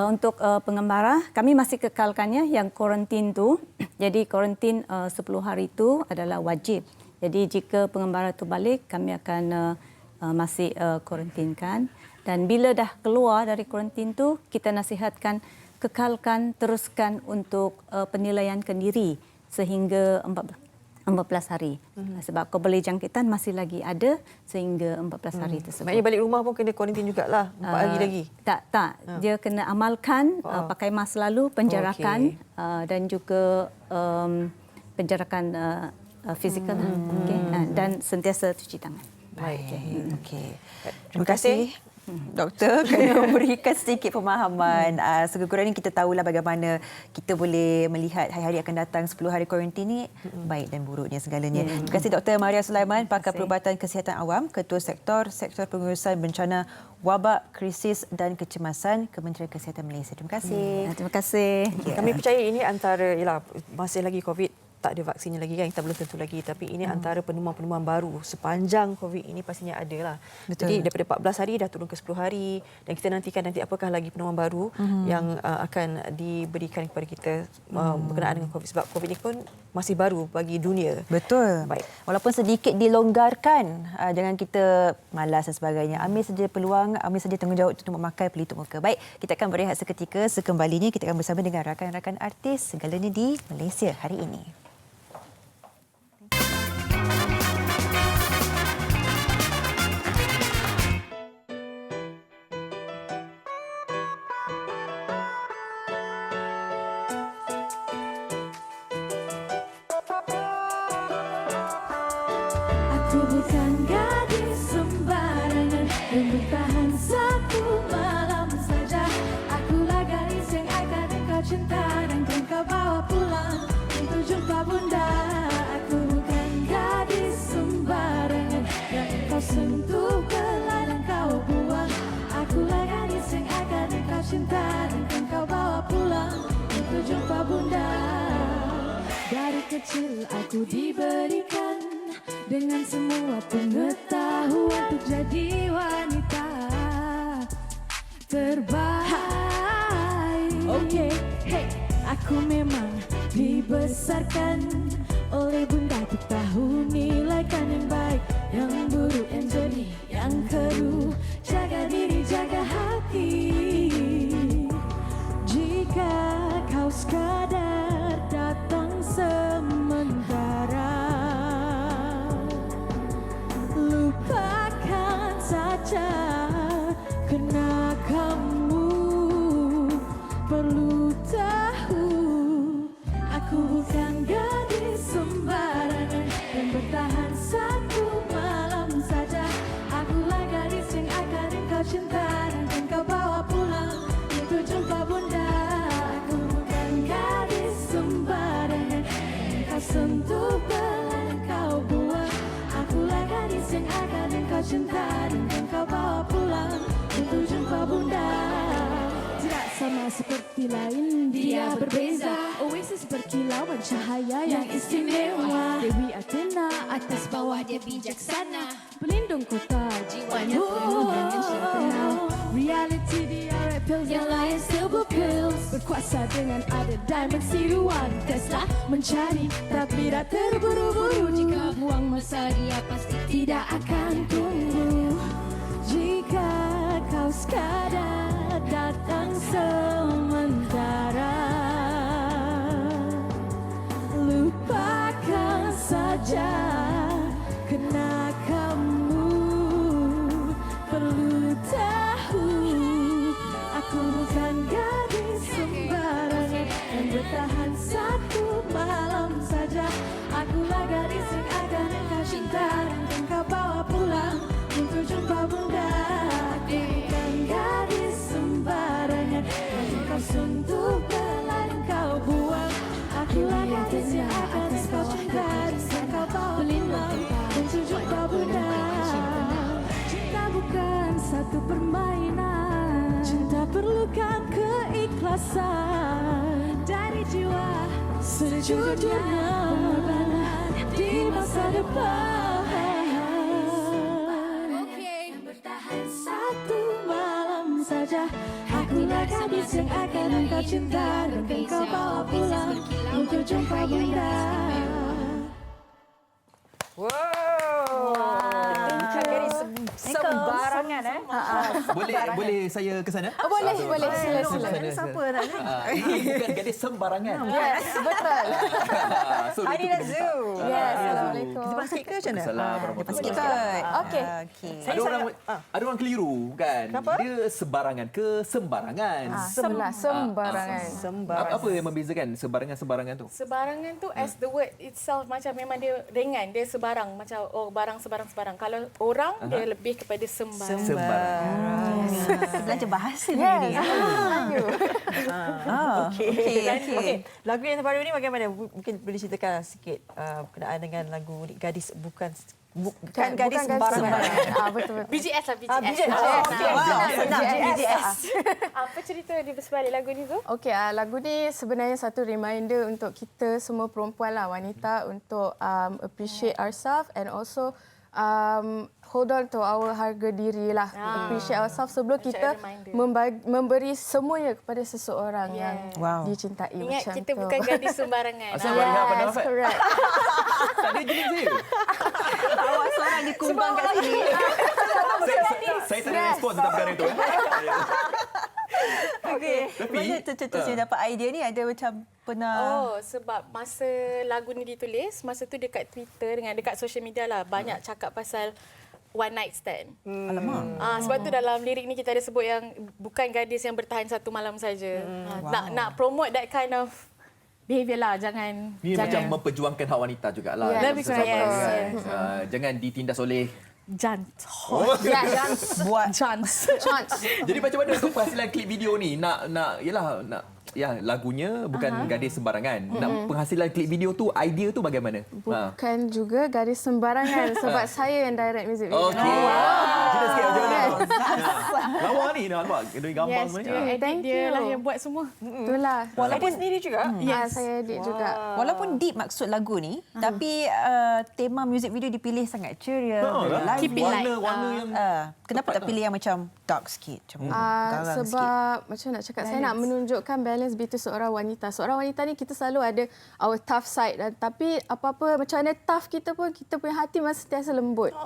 S12: untuk pengembara kami masih kekalkannya yang kuarantin tu. Jadi kuarantin 10 hari itu adalah wajib. Jadi jika pengembara tu balik, kami akan masih kuarantinkan, dan bila dah keluar dari kuarantin tu, kita nasihatkan kekalkan, teruskan untuk penilaian kendiri sehingga 14 hari. Sebab boleh jangkitan masih lagi ada sehingga 14 hari tersebut.
S1: Maknanya balik rumah pun kena kuarantin jugalah 4 hari lagi.
S12: Tak. Dia kena amalkan pakai mask selalu, penjarakan dan juga penjarakan fizikal dan sentiasa cuci tangan.
S2: Baik. Okey. Terima kasih Doktor kerana memberikan sedikit pemahaman. Sekurang-kurangnya kita tahulah bagaimana kita boleh melihat hari-hari akan datang 10 hari kuarantin ini, baik dan buruknya segalanya. Terima kasih Dr. Maria Sulaiman, Pakar Perubatan Kesihatan Awam, Ketua Sektor Pengurusan Bencana Wabak, Krisis dan Kecemasan, Kementerian Kesihatan Malaysia. Terima kasih.
S12: Terima kasih.
S1: Kami percaya ini antara, masih lagi COVID, tak ada vaksinnya lagi kan, kita belum tentu lagi, tapi ini antara penemuan-penemuan baru sepanjang COVID ini pastinya ada lah. Jadi daripada 14 hari dah turun ke 10 hari, dan kita nantikan nanti apakah lagi penemuan baru yang akan diberikan kepada kita berkenaan dengan COVID, sebab COVID ini pun masih baru bagi dunia.
S2: Betul. Baik. Walaupun sedikit dilonggarkan, jangan kita malas dan sebagainya. Ambil saja peluang, ambil saja tanggungjawab untuk memakai pelitup muka. Baik, kita akan berehat seketika. Sekembalinya kita akan bersama dengan rakan-rakan artis segalanya di Malaysia hari ini.
S13: Aku bukan gadis sembarangan yang bertahan satu malam saja. Akulah gadis yang akan engkau cinta dan engkau bawa pulang untuk jumpa bunda. Aku bukan gadis sembarangan yang engkau sentuh kelan engkau buang. Akulah gadis yang akan engkau cinta dan engkau bawa pulang untuk jumpa bunda. Dari kecil aku diberikan dengan semua pengetahuan untuk jadi wanita terbaik. Okey, hey, aku memang dibesarkan oleh bunda untuk tahu nilai kan yang baik, yang buruk, yang jernih, yang keruh. Jaga diri, jaga hati. Jika kau sekadar datang sementara, lupakan saja, karena kamu perlu tahu. Aku bukan gadis sembarangan yang bertahan satu malam saja. Akulah gadis yang akan engkau cinta dan engkau bawa pulang untuk jumpa bunda. Aku bukan gadis sembarangan yang engkau sentuh pelan engkau buang. Akulah gadis yang akan engkau cinta dan engkau bawa pulang untuk jumpa bunda. Tidak sama seperti lain, dia berbeza. Oasis berkilauan cahaya yang istimewa. Dewi Athena atas bawah dia bijaksana, pelindung kota jiwanya penuh dengan cinta. Reality dia red pills, yang lain silver pills. Berkuasa dengan ada diamond siluan Tesla mencari tapi tak terburu-buru. Jika buang masa dia pasti tidak akan tunggu. Jika kau sekadar datang sementara, lupakan saja kena kamu perlu tahu. Aku bukan gadis sembarangan yang bertahan satu malam saja. Akulah gadis yang akan engkau cinta dan engkau bawa pulang untuk jumpa bunda. Aku bukan gadis sembarangan yang engkau sentuh belah engkau buang. Akulah gadis yang akan engkau cinta dan engkau bawa pulang untuk jumpa bunda. Cinta bukan satu permainan, cinta perlukan keikhlasan dari jiwa sejujurnya pengorbanan di masa depan. Yang bertahan satu malam saja. Akulah gadis yang akan engkau cinta dan engkau bawa pulang untuk jumpa bunda.
S1: Sembarangan
S3: Boleh saya ke sana?
S11: Boleh. Sila.
S2: Siapa nak ni?
S3: Ini bukan gadis sembarangan.
S11: Yes, betul.
S3: So,
S1: Hari dah Zoo.
S11: Yes, Assalamualaikum.
S2: Kita sikit ke macam mana?
S3: Assalamualaikum
S2: Lepas sikit.
S11: Okey.
S3: Ada orang keliru kan?
S1: Kenapa?
S3: Dia sembarangan ke sembarangan?
S11: Sembarangan.
S3: Apa yang membezakan sembarangan tu?
S14: Sebarangan tu as the word itself macam memang dia ringan, dia sebarang macam barang sebarang-sebarang. Kalau orang dia lebih kepada sembarang.
S2: Belajar bahasa ni.
S1: Okey. Lagu yang terbaru ni bagaimana? Mungkin boleh ceritakan sikit berkenaan dengan lagu ni, Gadis Bukan Gadis Sembarangan.
S14: Betul. BGS lah, BGS.
S1: BGS.
S14: Apa cerita di sebalik lagu ni tu?
S11: Okey, lagu ni sebenarnya satu reminder untuk kita semua perempuan lah, wanita, untuk appreciate ourselves and also hold on to our harga diri lah. Appreciate ourselves sebelum kita memberi semuanya kepada seseorang yang dicintai.
S14: Ingat
S11: macam
S14: kita
S11: tu.
S14: bukan gadis sembarangan.
S11: Yes, correct.
S3: Tak ada jenis saya.
S2: Awak seorang dikumbang kat sini.
S3: Saya tak ada respon tentang perkara itu.
S2: Okey. Macam tercetus yang dapat idea ni ada macam pernah...
S14: Sebab masa lagu ni ditulis, masa tu dekat Twitter dengan dekat social media lah, banyak cakap pasal one night stand.
S2: Alamak.
S14: Sebab tu dalam lirik ni kita ada sebut yang bukan gadis yang bertahan satu malam saja. Nak promote that kind of behaviour lah. Jangan
S3: Macam memperjuangkan hak wanita jugalah.
S14: Lebih kurang.
S3: Jangan ditindas oleh
S14: Jans.
S2: Buat
S11: chance.
S3: Jadi macam mana untuk penghasilan klip video ni? Nak lagunya bukan gadis sembarangan. Nak penghasilan klip video tu, idea tu bagaimana?
S11: Bukan juga gadis sembarangan sebab saya yang direct music video.
S3: Okey. Cerita sikit macam mana? Lawa ni nampak. Dia gambar sebenarnya.
S14: Dia lah yang buat semua.
S11: Itulah.
S1: Walaupun sendiri juga.
S11: Saya edit juga.
S2: Walaupun deep maksud lagu ni, tapi tema music video dipilih sangat ceria.
S3: Warna yang
S2: kenapa tak pilih yang macam dark sikit, macam garang sikit?
S11: Sebab macam nak cakap, saya nak menunjukkan balance between seorang wanita. Seorang wanita ni kita selalu ada our tough side, tapi apa-apa macam mana tough kita pun, kita punya hati masih sentiasa lembut.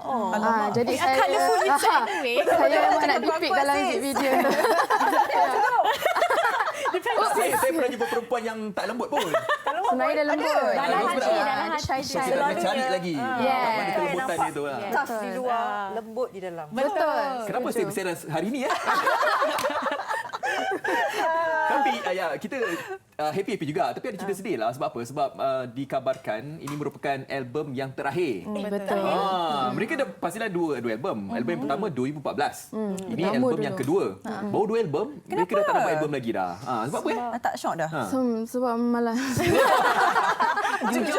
S11: Jadi saya memang nak depict dalam video tu.
S3: Saya pernah jumpa perempuan yang tak lembut pun.
S11: Sebenarnya dia lembut.
S14: Dalam hati.
S3: Kita nak cari lagi. Apa dia kelembutan dia tu.
S1: Tough di luar, lembut di dalam.
S11: Betul.
S3: Kenapa saya berseras hari ni ya? Tapi kita happy juga. Tapi ada cerita sedih lah. Sebab apa? Sebab dikabarkan ini merupakan album yang terakhir.
S11: Betul.
S3: Mereka dah pastilah dua album. Album yang pertama 2014. Ini album yang kedua. Baru 2 album. Mereka dah tak dapat album lagi dah. Sebab apa ya?
S2: Tak syok dah.
S11: Sebab malas.
S2: Jujur.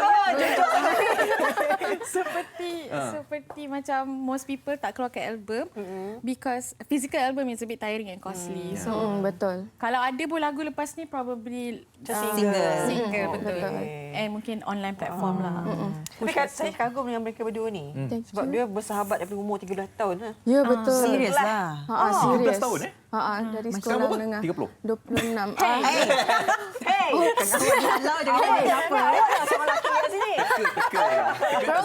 S14: seperti macam most people tak keluarkan album because physical album is a bit tiring and costly. So
S11: Betul.
S14: kalau ada pun lagu lepas ni probably single betul. And mungkin online platform lah.
S1: Tapi saya kagum dengan mereka berdua ni. Sebab dia bersahabat daripada umur 13 tahun.
S11: Ya, betul.
S2: Serius lah.
S11: Serius.
S3: 13 tahun
S11: Dari sekolah menengah.
S3: 30.
S11: 26.
S1: Hey!
S2: Dihalau jangan apa.
S1: Seorang lelaki kat sini.
S3: Teka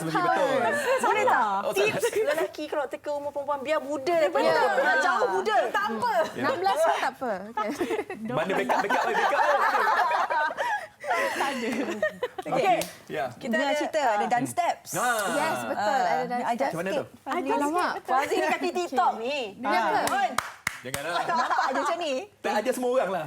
S3: betul.
S1: Boleh tak? Tips lelaki kalau teka umur perempuan biar muda daripada jauh muda. Tak apa.
S11: 16 pun tak apa.
S3: Mana backup.
S1: Okey.
S3: Ya.
S2: Kita ada cerita, ada dance steps.
S11: Yes, betul. Ada dance
S2: Ajak
S3: Macam mana
S2: sikit.
S3: tu?
S11: Alamak.
S1: Fazil dekat TikTok ni.
S11: Dia apa?
S3: Janganlah.
S2: Nampak je macam ni.
S3: Tak ajar semua orang lah.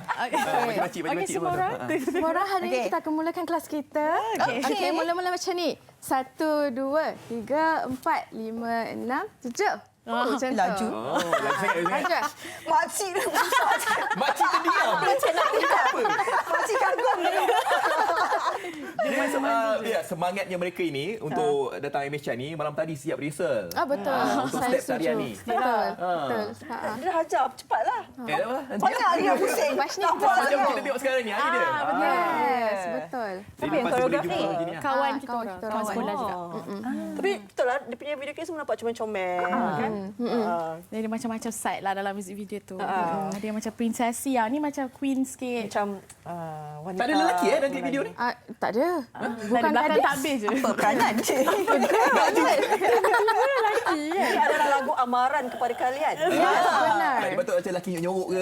S3: Makcik.
S14: Semua orang.
S11: Semua orang hari ini kita akan mulakan kelas kita. Okey, mula-mula macam ni. 1, 2, 3, 4, 5, 6, 7. Macam tu.
S2: Laju.
S11: Ajar.
S2: Makcik dia
S3: Makcik terdiam.
S2: macam nak tinggal. Makcik kagum dia.
S3: Ya, semangatnya mereka ini untuk datang MH Chan ni malam tadi siap rehearsal.
S11: Betul.
S3: Untuk
S11: Saya
S3: step tarian
S11: setuju.
S3: ni.
S11: Betul.
S1: Dia hajar cepatlah.
S2: Banyak dia pusing.
S11: Lepas ni kita
S3: Macam
S11: sambung.
S3: kita tengok sekarang ni, hari dia.
S11: Yes, betul.
S2: Tapi yang koreograf ni
S14: Kawan kita
S11: kawan
S14: orang.
S11: kita
S14: Kawan
S11: orang.
S14: sekolah juga.
S1: Tapi betul lah, dia punya video klip semua nampak comel-comel. Kan?
S14: Dia ada macam-macam side lah dalam music video tu. Ada yang macam princessy, yang ni macam queen sikit.
S1: Macam wanita.
S3: Tak ada lelaki dalam klip video ni?
S11: Tak ada.
S14: Bukan belakang takbir je.
S2: apa peranan je.
S1: Ini adalah lagu amaran kepada kalian.
S11: Benar.
S3: Tak patut macam lelaki nyorok ke.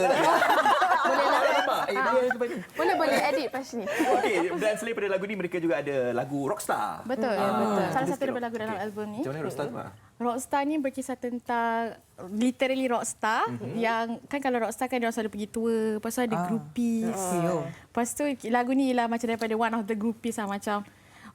S11: Boleh edit pas ni.
S3: Okey, dan selain daripada lagu ni mereka juga ada lagu Rockstar.
S14: Betul. Salah satu daripada lagu dalam album ni.
S3: Macam mana Rockstar tu?
S14: Rockstar ni berkisah tentang literally rockstar yang kan kalau rockstar kan dia orang selalu pergi tour, lepas tu ada groupies. Lepas tu lagu ni ialah macam daripada one of the groupies lah, macam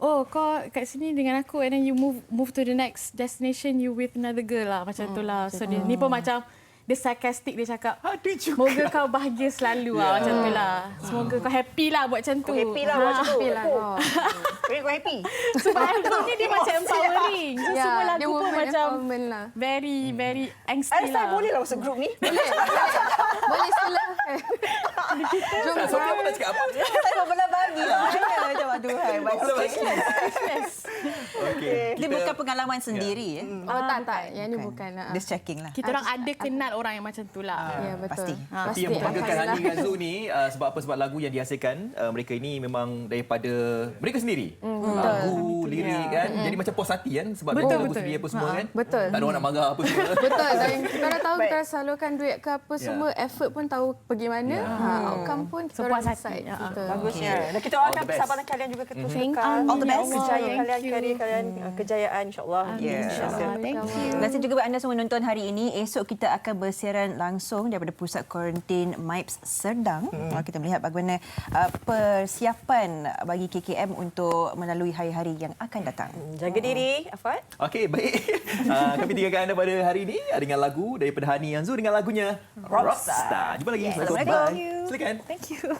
S14: oh kau kat sini dengan aku and then you move to the next destination you with another girl lah, macam tu lah. So dia ni pun macam dia sarcastic, dia cakap semoga kau bahagia selalu lah, macam tu lah. Semoga kau happy lah buat macam tu.
S1: Happy lah buat macam tu.
S11: Happy lah.
S1: Kau happy.
S14: Sebab album ni dia macam empowering. So semua lagu pun macam
S11: lah.
S14: very angsty
S1: Einstein
S14: lah.
S1: boleh lah masuk grup ni.
S11: Boleh sila.
S3: Jom Sofia pun tak cakap apa.
S2: Saya belah bagi lah. Macam aduhai.
S3: Okey.
S2: Dia bukan pengalaman sendiri.
S11: Tak. Yang ni bukan.
S2: Just checking lah.
S14: Kita orang ada kenal orang yang macam tu lah.
S11: Ya, betul.
S2: Pasti.
S3: Tapi yang membanggakan Hani dengan Zul ni sebab apa? Sebab lagu yang dihasilkan mereka ini memang daripada mereka sendiri. Lagu, lirik kan. Jadi macam puas hati kan sebab lagu sendiri apa semua kan.
S11: Betul.
S3: Tak ada orang nak marah apa semua.
S11: Betul. Dan kita dah tahu kita salurkan duit ke apa semua, effort pun tahu pergi mana. Outcome pun kita orang decide.
S1: Bagusnya. Dan kita doakan persahabatan kalian juga ketujukan.
S2: All the best.
S1: Kejayaan kalian, karier kalian, kejayaan insya-Allah.
S14: Thank you.
S2: Terima kasih juga buat anda semua menonton hari ini. Esok kita akan bersiaran langsung daripada Pusat Kuarantin MIPS Serdang. Kita melihat bagaimana persiapan bagi KKM untuk melalui hari-hari yang akan datang.
S1: Jaga diri, Afad.
S3: Okey, baik. Kami tinggalkan anda pada hari ini dengan lagu daripada Hani Yanzu dengan lagunya Rockstar. Jumpa lagi.
S2: Assalamualaikum.
S3: Silakan.
S2: Thank you.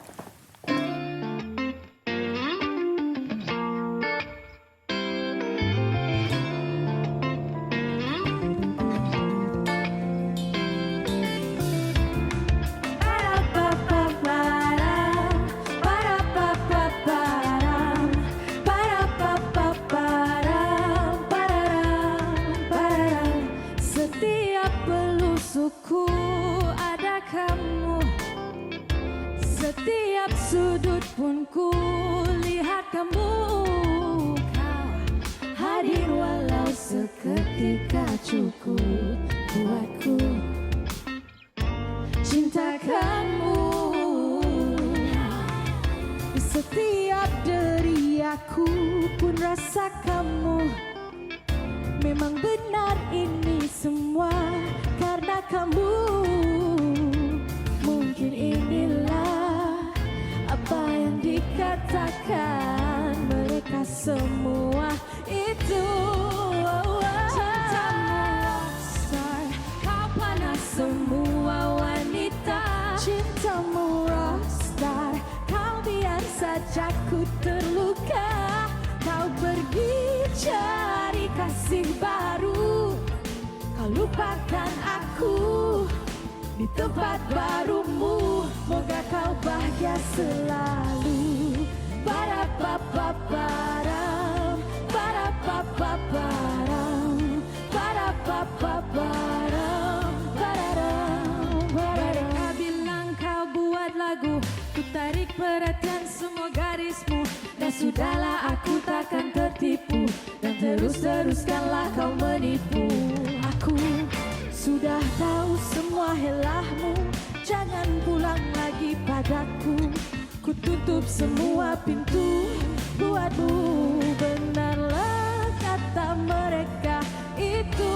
S13: Setiap pelusukku ada kamu, setiap sudut pun ku lihat kamu. Kau hadir walau seketika cukup buatku cinta kamu. Setiap deriaku pun rasa kamu. Memang benar ini semua karena kamu. Mungkin inilah apa yang dikatakan mereka semua itu. Cintamu rockstar, kau panas semua wanita. Cintamu rockstar, kau biar saja ku terluka. Kau pergi cari kasih baru. Kau lupakan aku di tempat barumu. Moga kau bahagia selalu. Para papa param, para papa param, para papa param, pararam. Mereka bilang kau buat lagu, ku tarik perhatian semua garismu. Dan sudahlah aku takkan tertipu, dan teruskanlah kau menipu. Aku sudah tahu semua helahmu, jangan pulang lagi padaku. Ku tutup semua pintu buatmu. Benarlah kata mereka itu.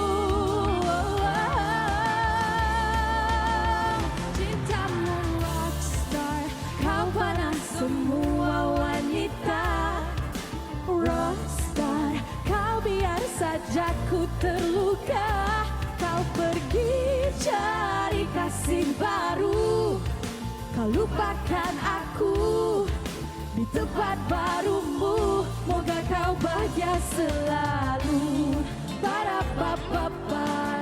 S13: Cintamu rockstar, kau panas semua wanita. Rockstar, kau biar saja ku terluka. Kau pergi cari kasih baru. Kau lupakan aku di tempat barumu. Moga kau bahagia selalu. Para papa.